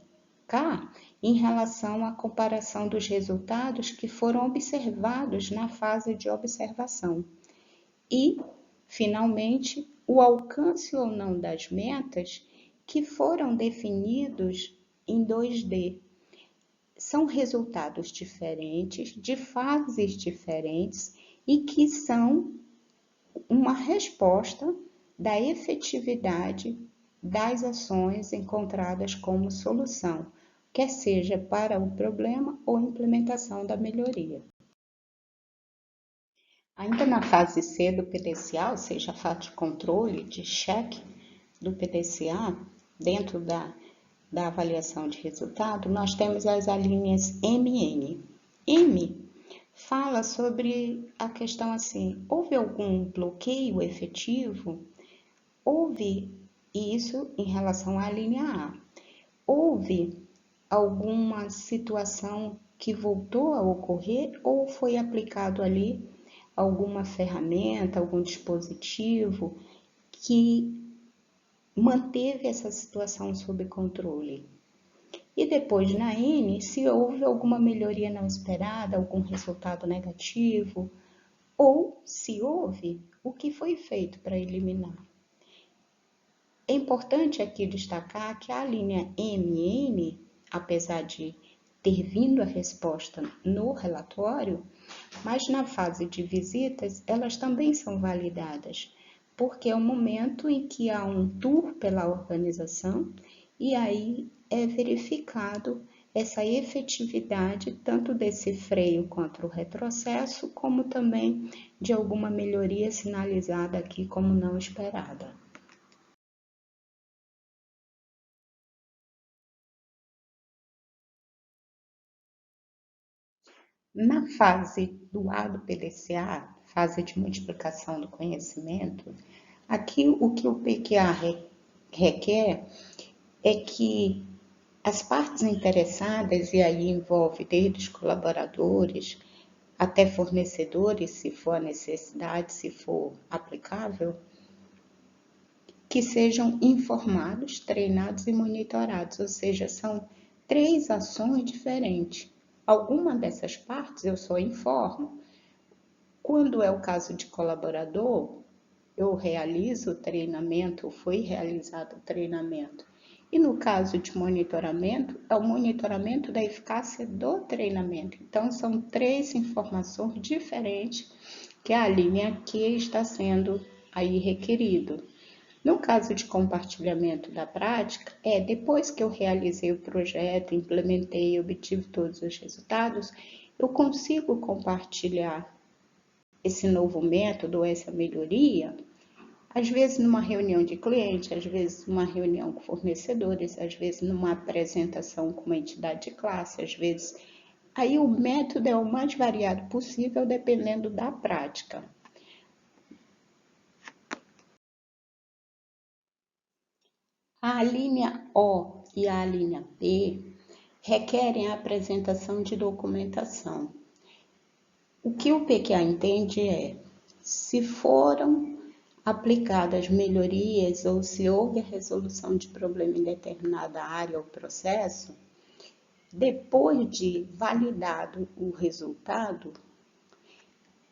K, em relação à comparação dos resultados que foram observados na fase de observação. E, finalmente, o alcance ou não das metas que foram definidos em 2D. São resultados diferentes, de fases diferentes e que são uma resposta da efetividade das ações encontradas como solução, quer seja para o problema ou implementação da melhoria. Ainda na fase C do PDCA, ou seja, a fase de controle, de cheque do PDCA, dentro da avaliação de resultado, nós temos as alíneas M e N. M fala sobre a questão assim, houve algum bloqueio efetivo? Houve isso em relação à linha A. Houve alguma situação que voltou a ocorrer ou foi aplicado ali alguma ferramenta, algum dispositivo que manteve essa situação sob controle? E depois na N, se houve alguma melhoria não esperada, algum resultado negativo, ou se houve, o que foi feito para eliminar? É importante aqui destacar que a linha MM, apesar de ter vindo a resposta no relatório, mas na fase de visitas elas também são validadas, porque é o momento em que há um tour pela organização e aí é verificado essa efetividade tanto desse freio contra o retrocesso, como também de alguma melhoria sinalizada aqui como não esperada. Na fase do A do PDCA, fase de multiplicação do conhecimento, aqui o que o PQA requer é que as partes interessadas, e aí envolve desde os colaboradores até fornecedores, se for a necessidade, se for aplicável, que sejam informados, treinados e monitorados, ou seja, são 3 ações diferentes. Alguma dessas partes eu só informo. Quando é o caso de colaborador, eu realizo o treinamento, foi realizado o treinamento. E no caso de monitoramento, é o monitoramento da eficácia do treinamento. Então, são 3 informações diferentes que a linha aqui está sendo aí requerido. No caso de compartilhamento da prática, depois que eu realizei o projeto, implementei e obtive todos os resultados, eu consigo compartilhar esse novo método, essa melhoria, às vezes numa reunião de cliente, às vezes numa reunião com fornecedores, às vezes numa apresentação com uma entidade de classe, às vezes. Aí o método é o mais variado possível, dependendo da prática. A linha O e a linha P requerem a apresentação de documentação. O que o PQA entende é, se foram aplicadas melhorias ou se houve a resolução de problema em determinada área ou processo, depois de validado o resultado,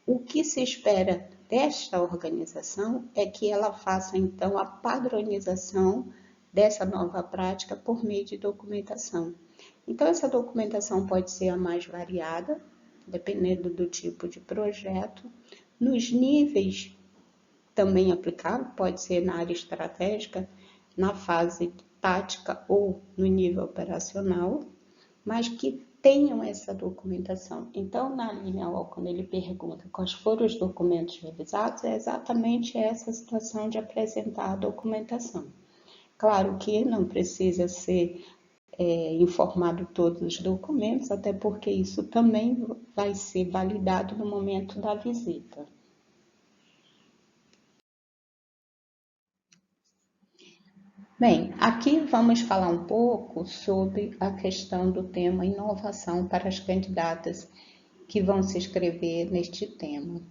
o que se espera desta organização é que ela faça então a padronização dessa nova prática por meio de documentação. Então, essa documentação pode ser a mais variada, dependendo do tipo de projeto, nos níveis também aplicável, pode ser na área estratégica, na fase tática ou no nível operacional, mas que tenham essa documentação. Então, na linha O, quando ele pergunta quais foram os documentos revisados, é exatamente essa situação de apresentar a documentação. Claro que não precisa ser informado todos os documentos, até porque isso também vai ser validado no momento da visita. Bem, aqui vamos falar um pouco sobre a questão do tema inovação para as candidatas que vão se inscrever neste tema.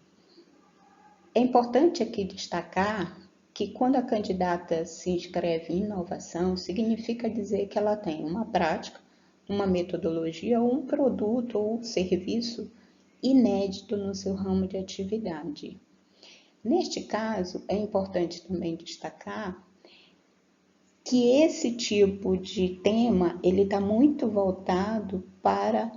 É importante aqui destacar que quando a candidata se inscreve em inovação, significa dizer que ela tem uma prática, uma metodologia ou um produto ou serviço inédito no seu ramo de atividade. Neste caso, é importante também destacar que esse tipo de tema ele está muito voltado para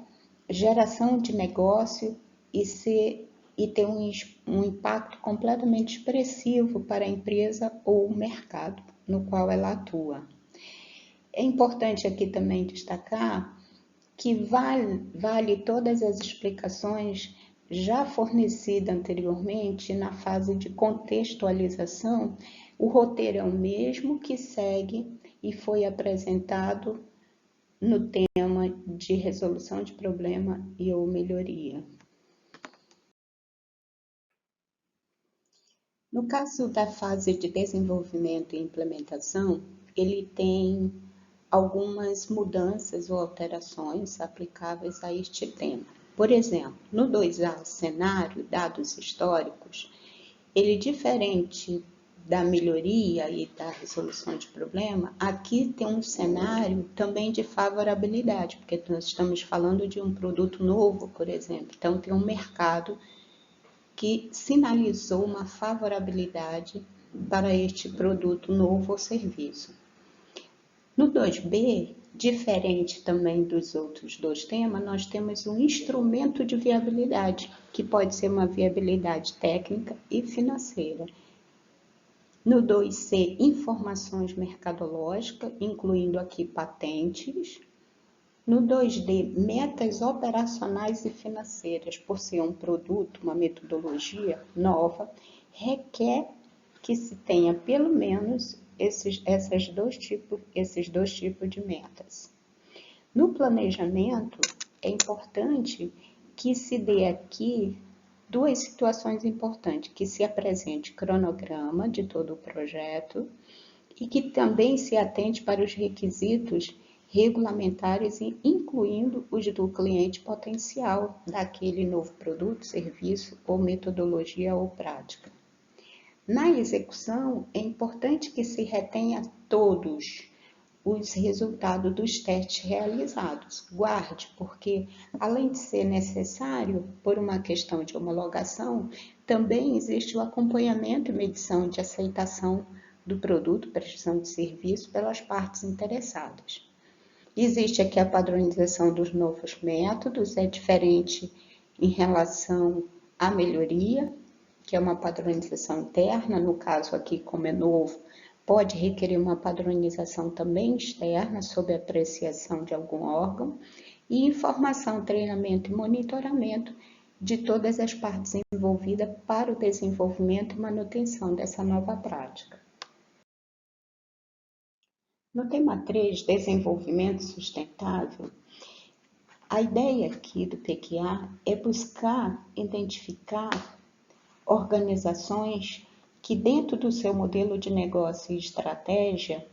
geração de negócio e ter um impacto completamente expressivo para a empresa ou o mercado no qual ela atua. É importante aqui também destacar que vale todas as explicações já fornecidas anteriormente na fase de contextualização. O roteiro é o mesmo que segue e foi apresentado no tema de resolução de problema e ou melhoria. No caso da fase de desenvolvimento e implementação, ele tem algumas mudanças ou alterações aplicáveis a este tema. Por exemplo, no 2A, cenário, dados históricos, ele diferente da melhoria e da resolução de problema, aqui tem um cenário também de favorabilidade, porque nós estamos falando de um produto novo, por exemplo, então tem um mercado que sinalizou uma favorabilidade para este produto novo ou serviço. No 2B, diferente também dos outros 2 temas, nós temos um instrumento de viabilidade, que pode ser uma viabilidade técnica e financeira. No 2C, informações mercadológicas, incluindo aqui patentes. No 2D, metas operacionais e financeiras, por ser um produto, uma metodologia nova, requer que se tenha pelo menos esses dois tipos de metas. No planejamento, é importante que se dê aqui duas situações importantes, que se apresente cronograma de todo o projeto e que também se atente para os requisitos regulamentares, incluindo os do cliente potencial daquele novo produto, serviço ou metodologia ou prática. Na execução, é importante que se retenha todos os resultados dos testes realizados. Guarde, porque além de ser necessário por uma questão de homologação, também existe o acompanhamento e medição de aceitação do produto, prestação de serviço pelas partes interessadas. Existe aqui a padronização dos novos métodos, é diferente em relação à melhoria, que é uma padronização interna, no caso aqui, como é novo, pode requerer uma padronização também externa, sob apreciação de algum órgão, e informação, treinamento e monitoramento de todas as partes envolvidas para o desenvolvimento e manutenção dessa nova prática. No tema 3, desenvolvimento sustentável, a ideia aqui do PQA é buscar identificar organizações que, dentro do seu modelo de negócio e estratégia,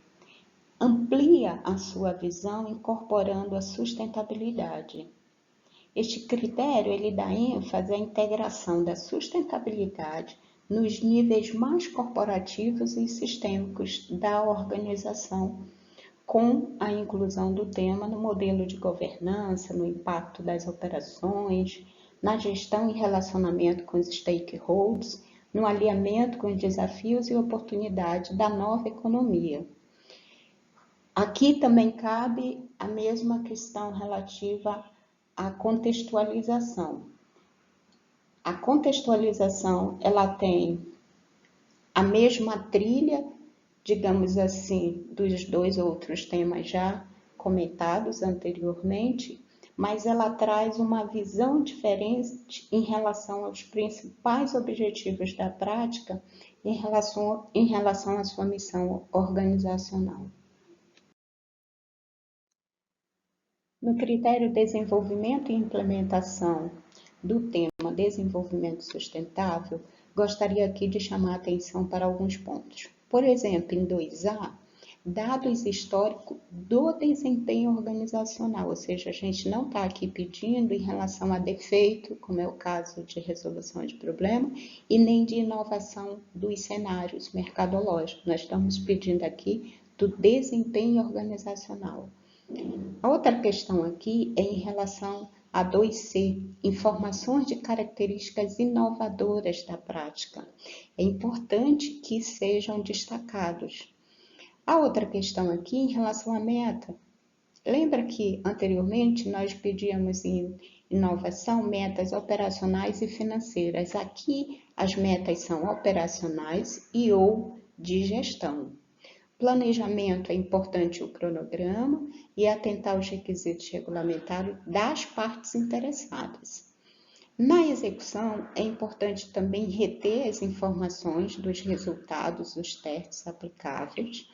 amplia a sua visão incorporando a sustentabilidade. Este critério ele dá ênfase à integração da sustentabilidade nos níveis mais corporativos e sistêmicos da organização, com a inclusão do tema no modelo de governança, no impacto das operações, na gestão e relacionamento com os stakeholders, no alinhamento com os desafios e oportunidades da nova economia. Aqui também cabe a mesma questão relativa à contextualização. A contextualização, ela tem a mesma trilha, digamos assim, dos dois outros temas já comentados anteriormente, mas ela traz uma visão diferente em relação aos principais objetivos da prática em relação à sua missão organizacional. No critério desenvolvimento e implementação do tema desenvolvimento sustentável, gostaria aqui de chamar a atenção para alguns pontos. Por exemplo, em 2A, dados históricos do desempenho organizacional, ou seja, a gente não está aqui pedindo em relação a defeito, como é o caso de resolução de problema, e nem de inovação dos cenários mercadológicos. Nós estamos pedindo aqui do desempenho organizacional. A outra questão aqui é em relação a 2C, informações de características inovadoras da prática. É importante que sejam destacados. A outra questão aqui em relação à meta. Lembra que anteriormente nós pedíamos em inovação metas operacionais e financeiras. Aqui as metas são operacionais e ou de gestão. Planejamento é importante o cronograma e atentar aos requisitos regulamentares das partes interessadas. Na execução, é importante também reter as informações dos resultados dos testes aplicáveis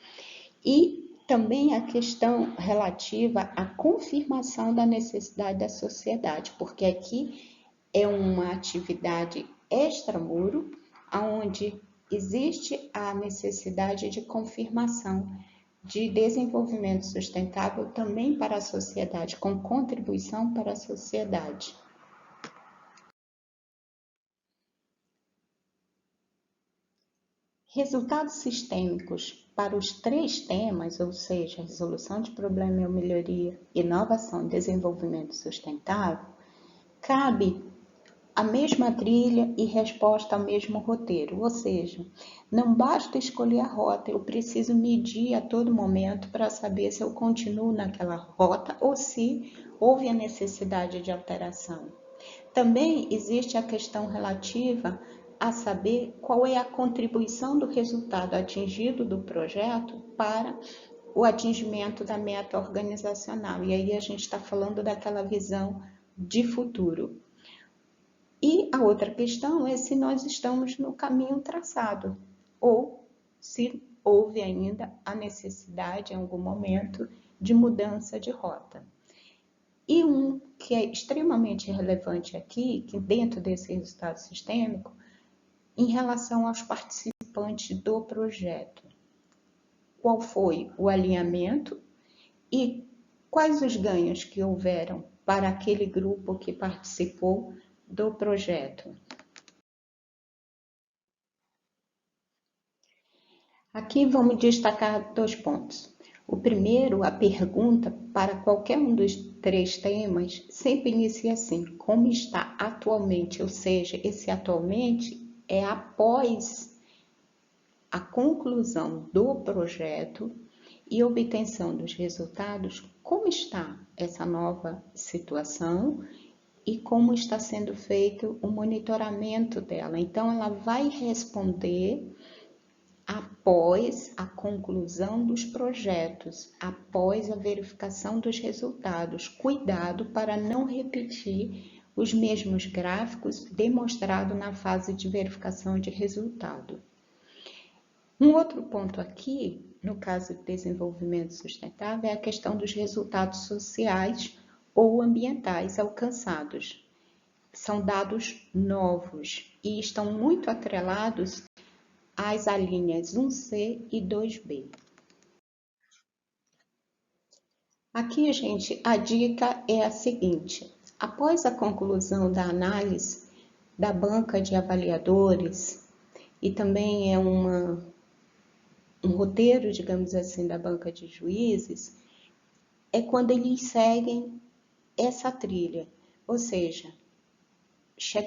e também a questão relativa à confirmação da necessidade da sociedade, porque aqui é uma atividade extramuro, onde existe a necessidade de confirmação de desenvolvimento sustentável também para a sociedade, com contribuição para a sociedade. Resultados sistêmicos para os 3 temas, ou seja, resolução de problema e melhoria, inovação e desenvolvimento sustentável, cabe a mesma trilha e resposta ao mesmo roteiro, ou seja, não basta escolher a rota, eu preciso medir a todo momento para saber se eu continuo naquela rota ou se houve a necessidade de alteração. Também existe a questão relativa a saber qual é a contribuição do resultado atingido do projeto para o atingimento da meta organizacional. E aí a gente está falando daquela visão de futuro. E a outra questão é se nós estamos no caminho traçado, ou se houve ainda a necessidade, em algum momento, de mudança de rota. E um que é extremamente relevante aqui, que dentro desse resultado sistêmico, em relação aos participantes do projeto. Qual foi o alinhamento e quais os ganhos que houveram para aquele grupo que participou do projeto? Aqui vamos destacar 2 pontos. O primeiro, a pergunta para qualquer um dos 3 temas sempre inicia assim: como está atualmente? Ou seja, esse atualmente é após a conclusão do projeto e obtenção dos resultados, como está essa nova situação e como está sendo feito o monitoramento dela. Então, ela vai responder após a conclusão dos projetos, após a verificação dos resultados. Cuidado para não repetir os mesmos gráficos demonstrados na fase de verificação de resultado. Um outro ponto aqui, no caso de desenvolvimento sustentável, é a questão dos resultados sociais ou ambientais alcançados. São dados novos e estão muito atrelados às alíneas 1C e 2B. Aqui, gente, a dica é a seguinte: após a conclusão da análise da banca de avaliadores, e também é um roteiro, digamos assim, da banca de juízes, é quando eles seguem essa trilha, ou seja,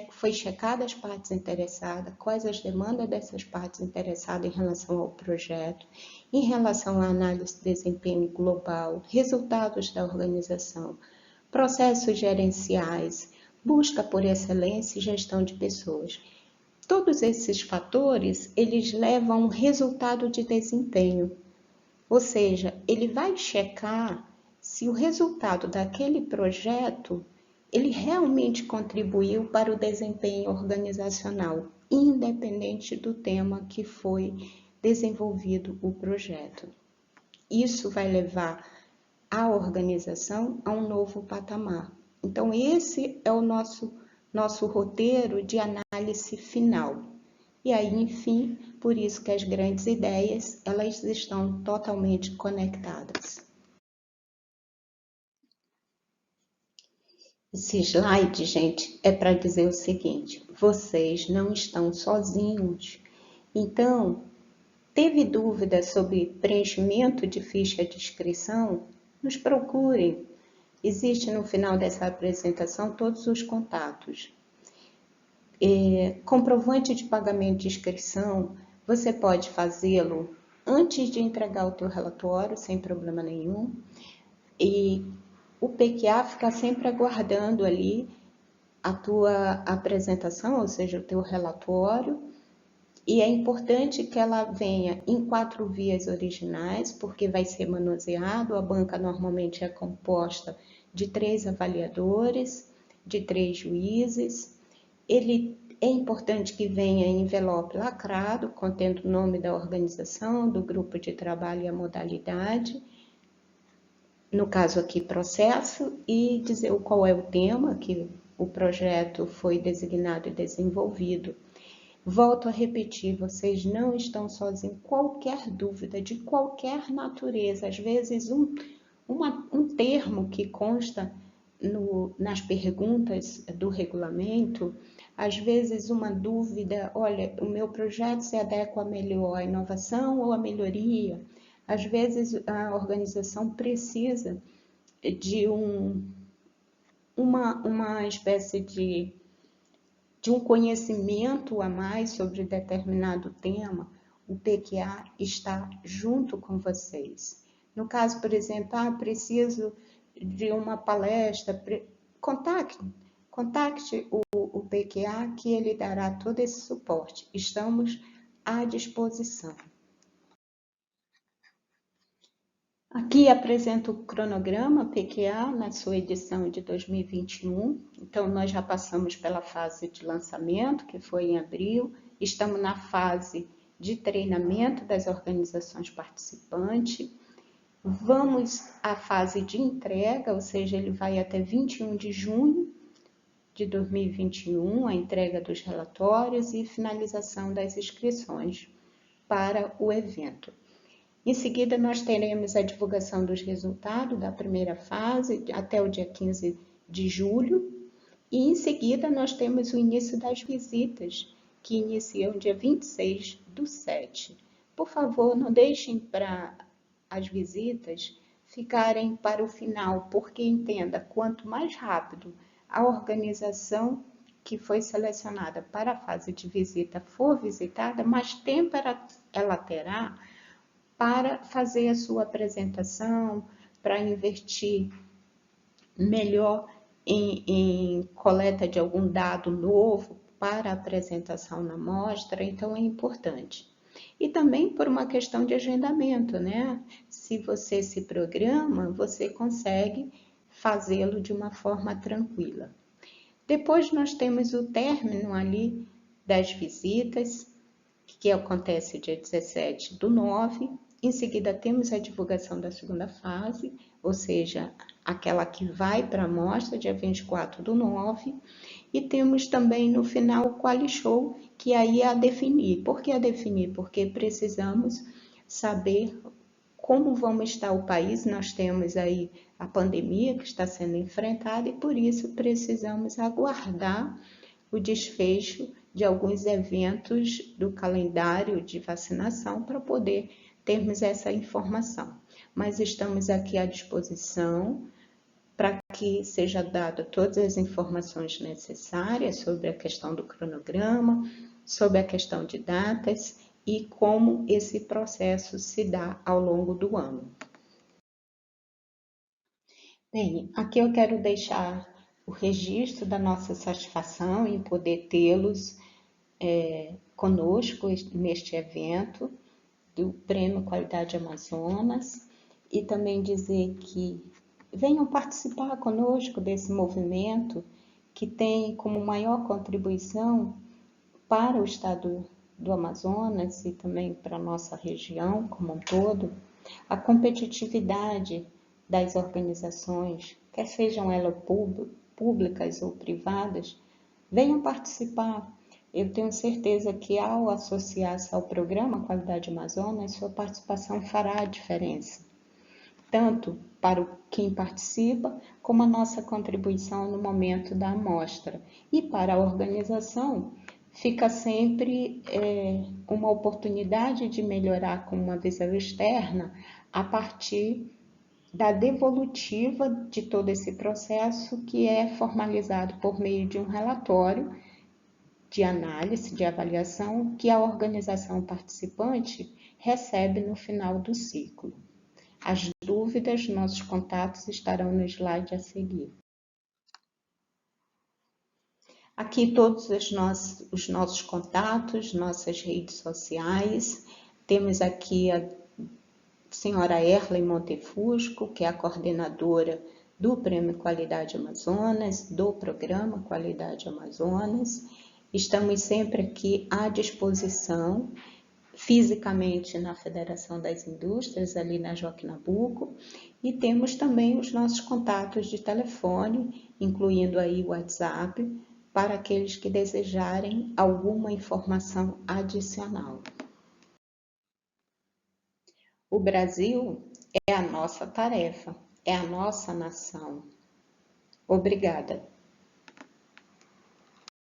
foi checada as partes interessadas, quais as demandas dessas partes interessadas em relação ao projeto, em relação à análise de desempenho global, resultados da organização, processos gerenciais, busca por excelência e gestão de pessoas. Todos esses fatores, eles levam a um resultado de desempenho, ou seja, ele vai checar se o resultado daquele projeto ele realmente contribuiu para o desempenho organizacional, independente do tema que foi desenvolvido o projeto. Isso vai levar a organização a um novo patamar. Então, esse é o nosso roteiro de análise final. E aí, enfim, por isso que as grandes ideias, elas estão totalmente conectadas. Esse slide, gente, é para dizer o seguinte: vocês não estão sozinhos. Então, teve dúvida sobre preenchimento de ficha de inscrição? Nos procurem. Existe no final dessa apresentação todos os contatos. Comprovante de pagamento de inscrição, você pode fazê-lo antes de entregar o teu relatório, sem problema nenhum. E o PQA fica sempre aguardando ali a tua apresentação, ou seja, o teu relatório. E é importante que ela venha em 4 vias originais, porque vai ser manuseado. A banca normalmente é composta de 3 avaliadores, de 3 juízes. Ele é importante que venha em envelope lacrado, contendo o nome da organização, do grupo de trabalho e a modalidade. No caso aqui, processo, e dizer qual é o tema que o projeto foi designado e desenvolvido. Volto a repetir, vocês não estão sozinhos. Qualquer dúvida, de qualquer natureza, às vezes um termo que consta nas perguntas do regulamento, às vezes uma dúvida, olha, o meu projeto se adequa melhor à inovação ou à melhoria. Às vezes a organização precisa de uma espécie de um conhecimento a mais sobre determinado tema. O PQA está junto com vocês. No caso, por exemplo, preciso de uma palestra, contacte o PQA, que ele dará todo esse suporte. Estamos à disposição. Aqui apresento o cronograma PQA na sua edição de 2021. Então, nós já passamos pela fase de lançamento, que foi em abril. Estamos na fase de treinamento das organizações participantes. Vamos à fase de entrega, ou seja, ele vai até 21 de junho de 2021, a entrega dos relatórios e finalização das inscrições para o evento. Em seguida, nós teremos a divulgação dos resultados da primeira fase até o dia 15 de julho. E em seguida, nós temos o início das visitas, que iniciam dia 26/7. Por favor, não deixem para as visitas ficarem para o final, porque entenda, quanto mais rápido a organização que foi selecionada para a fase de visita for visitada, mais tempo ela terá para fazer a sua apresentação, para investir melhor em coleta de algum dado novo para a apresentação na mostra, então é importante. E também por uma questão de agendamento, né? Se você se programa, você consegue fazê-lo de uma forma tranquila. Depois nós temos o término ali das visitas, que acontece dia 17/9. Em seguida, temos a divulgação da segunda fase, ou seja, aquela que vai para a amostra, dia 24/9. E temos também no final o Quali Show, que aí é a definir. Por que a definir? Porque precisamos saber como vamos estar o país. Nós temos aí a pandemia que está sendo enfrentada e por isso precisamos aguardar o desfecho de alguns eventos do calendário de vacinação para poder termos essa informação. Mas estamos aqui à disposição para que seja dada todas as informações necessárias sobre a questão do cronograma, sobre a questão de datas e como esse processo se dá ao longo do ano. Bem, aqui eu quero deixar o registro da nossa satisfação em poder tê-los conosco neste evento do Prêmio Qualidade Amazonas e também dizer que venham participar conosco desse movimento que tem como maior contribuição para o estado do Amazonas e também para a nossa região como um todo, a competitividade das organizações, quer sejam elas públicas ou privadas, venham participar. Eu tenho certeza que ao associar-se ao programa Qualidade Amazonas, sua participação fará a diferença, tanto para quem participa, como a nossa contribuição no momento da amostra. E para a organização, fica sempre uma oportunidade de melhorar com uma visão externa a partir da devolutiva de todo esse processo que é formalizado por meio de um relatório de análise, de avaliação, que a organização participante recebe no final do ciclo. As dúvidas, nossos contatos estarão no slide a seguir. Aqui todos os nossos contatos, nossas redes sociais. Temos aqui a senhora Erlen Montefusco, que é a coordenadora do Prêmio Qualidade Amazonas, do Programa Qualidade Amazonas. Estamos sempre aqui à disposição, fisicamente na Federação das Indústrias, ali na Joaquim Nabuco, e temos também os nossos contatos de telefone, incluindo aí o WhatsApp, para aqueles que desejarem alguma informação adicional. O Brasil é a nossa tarefa, é a nossa nação. Obrigada.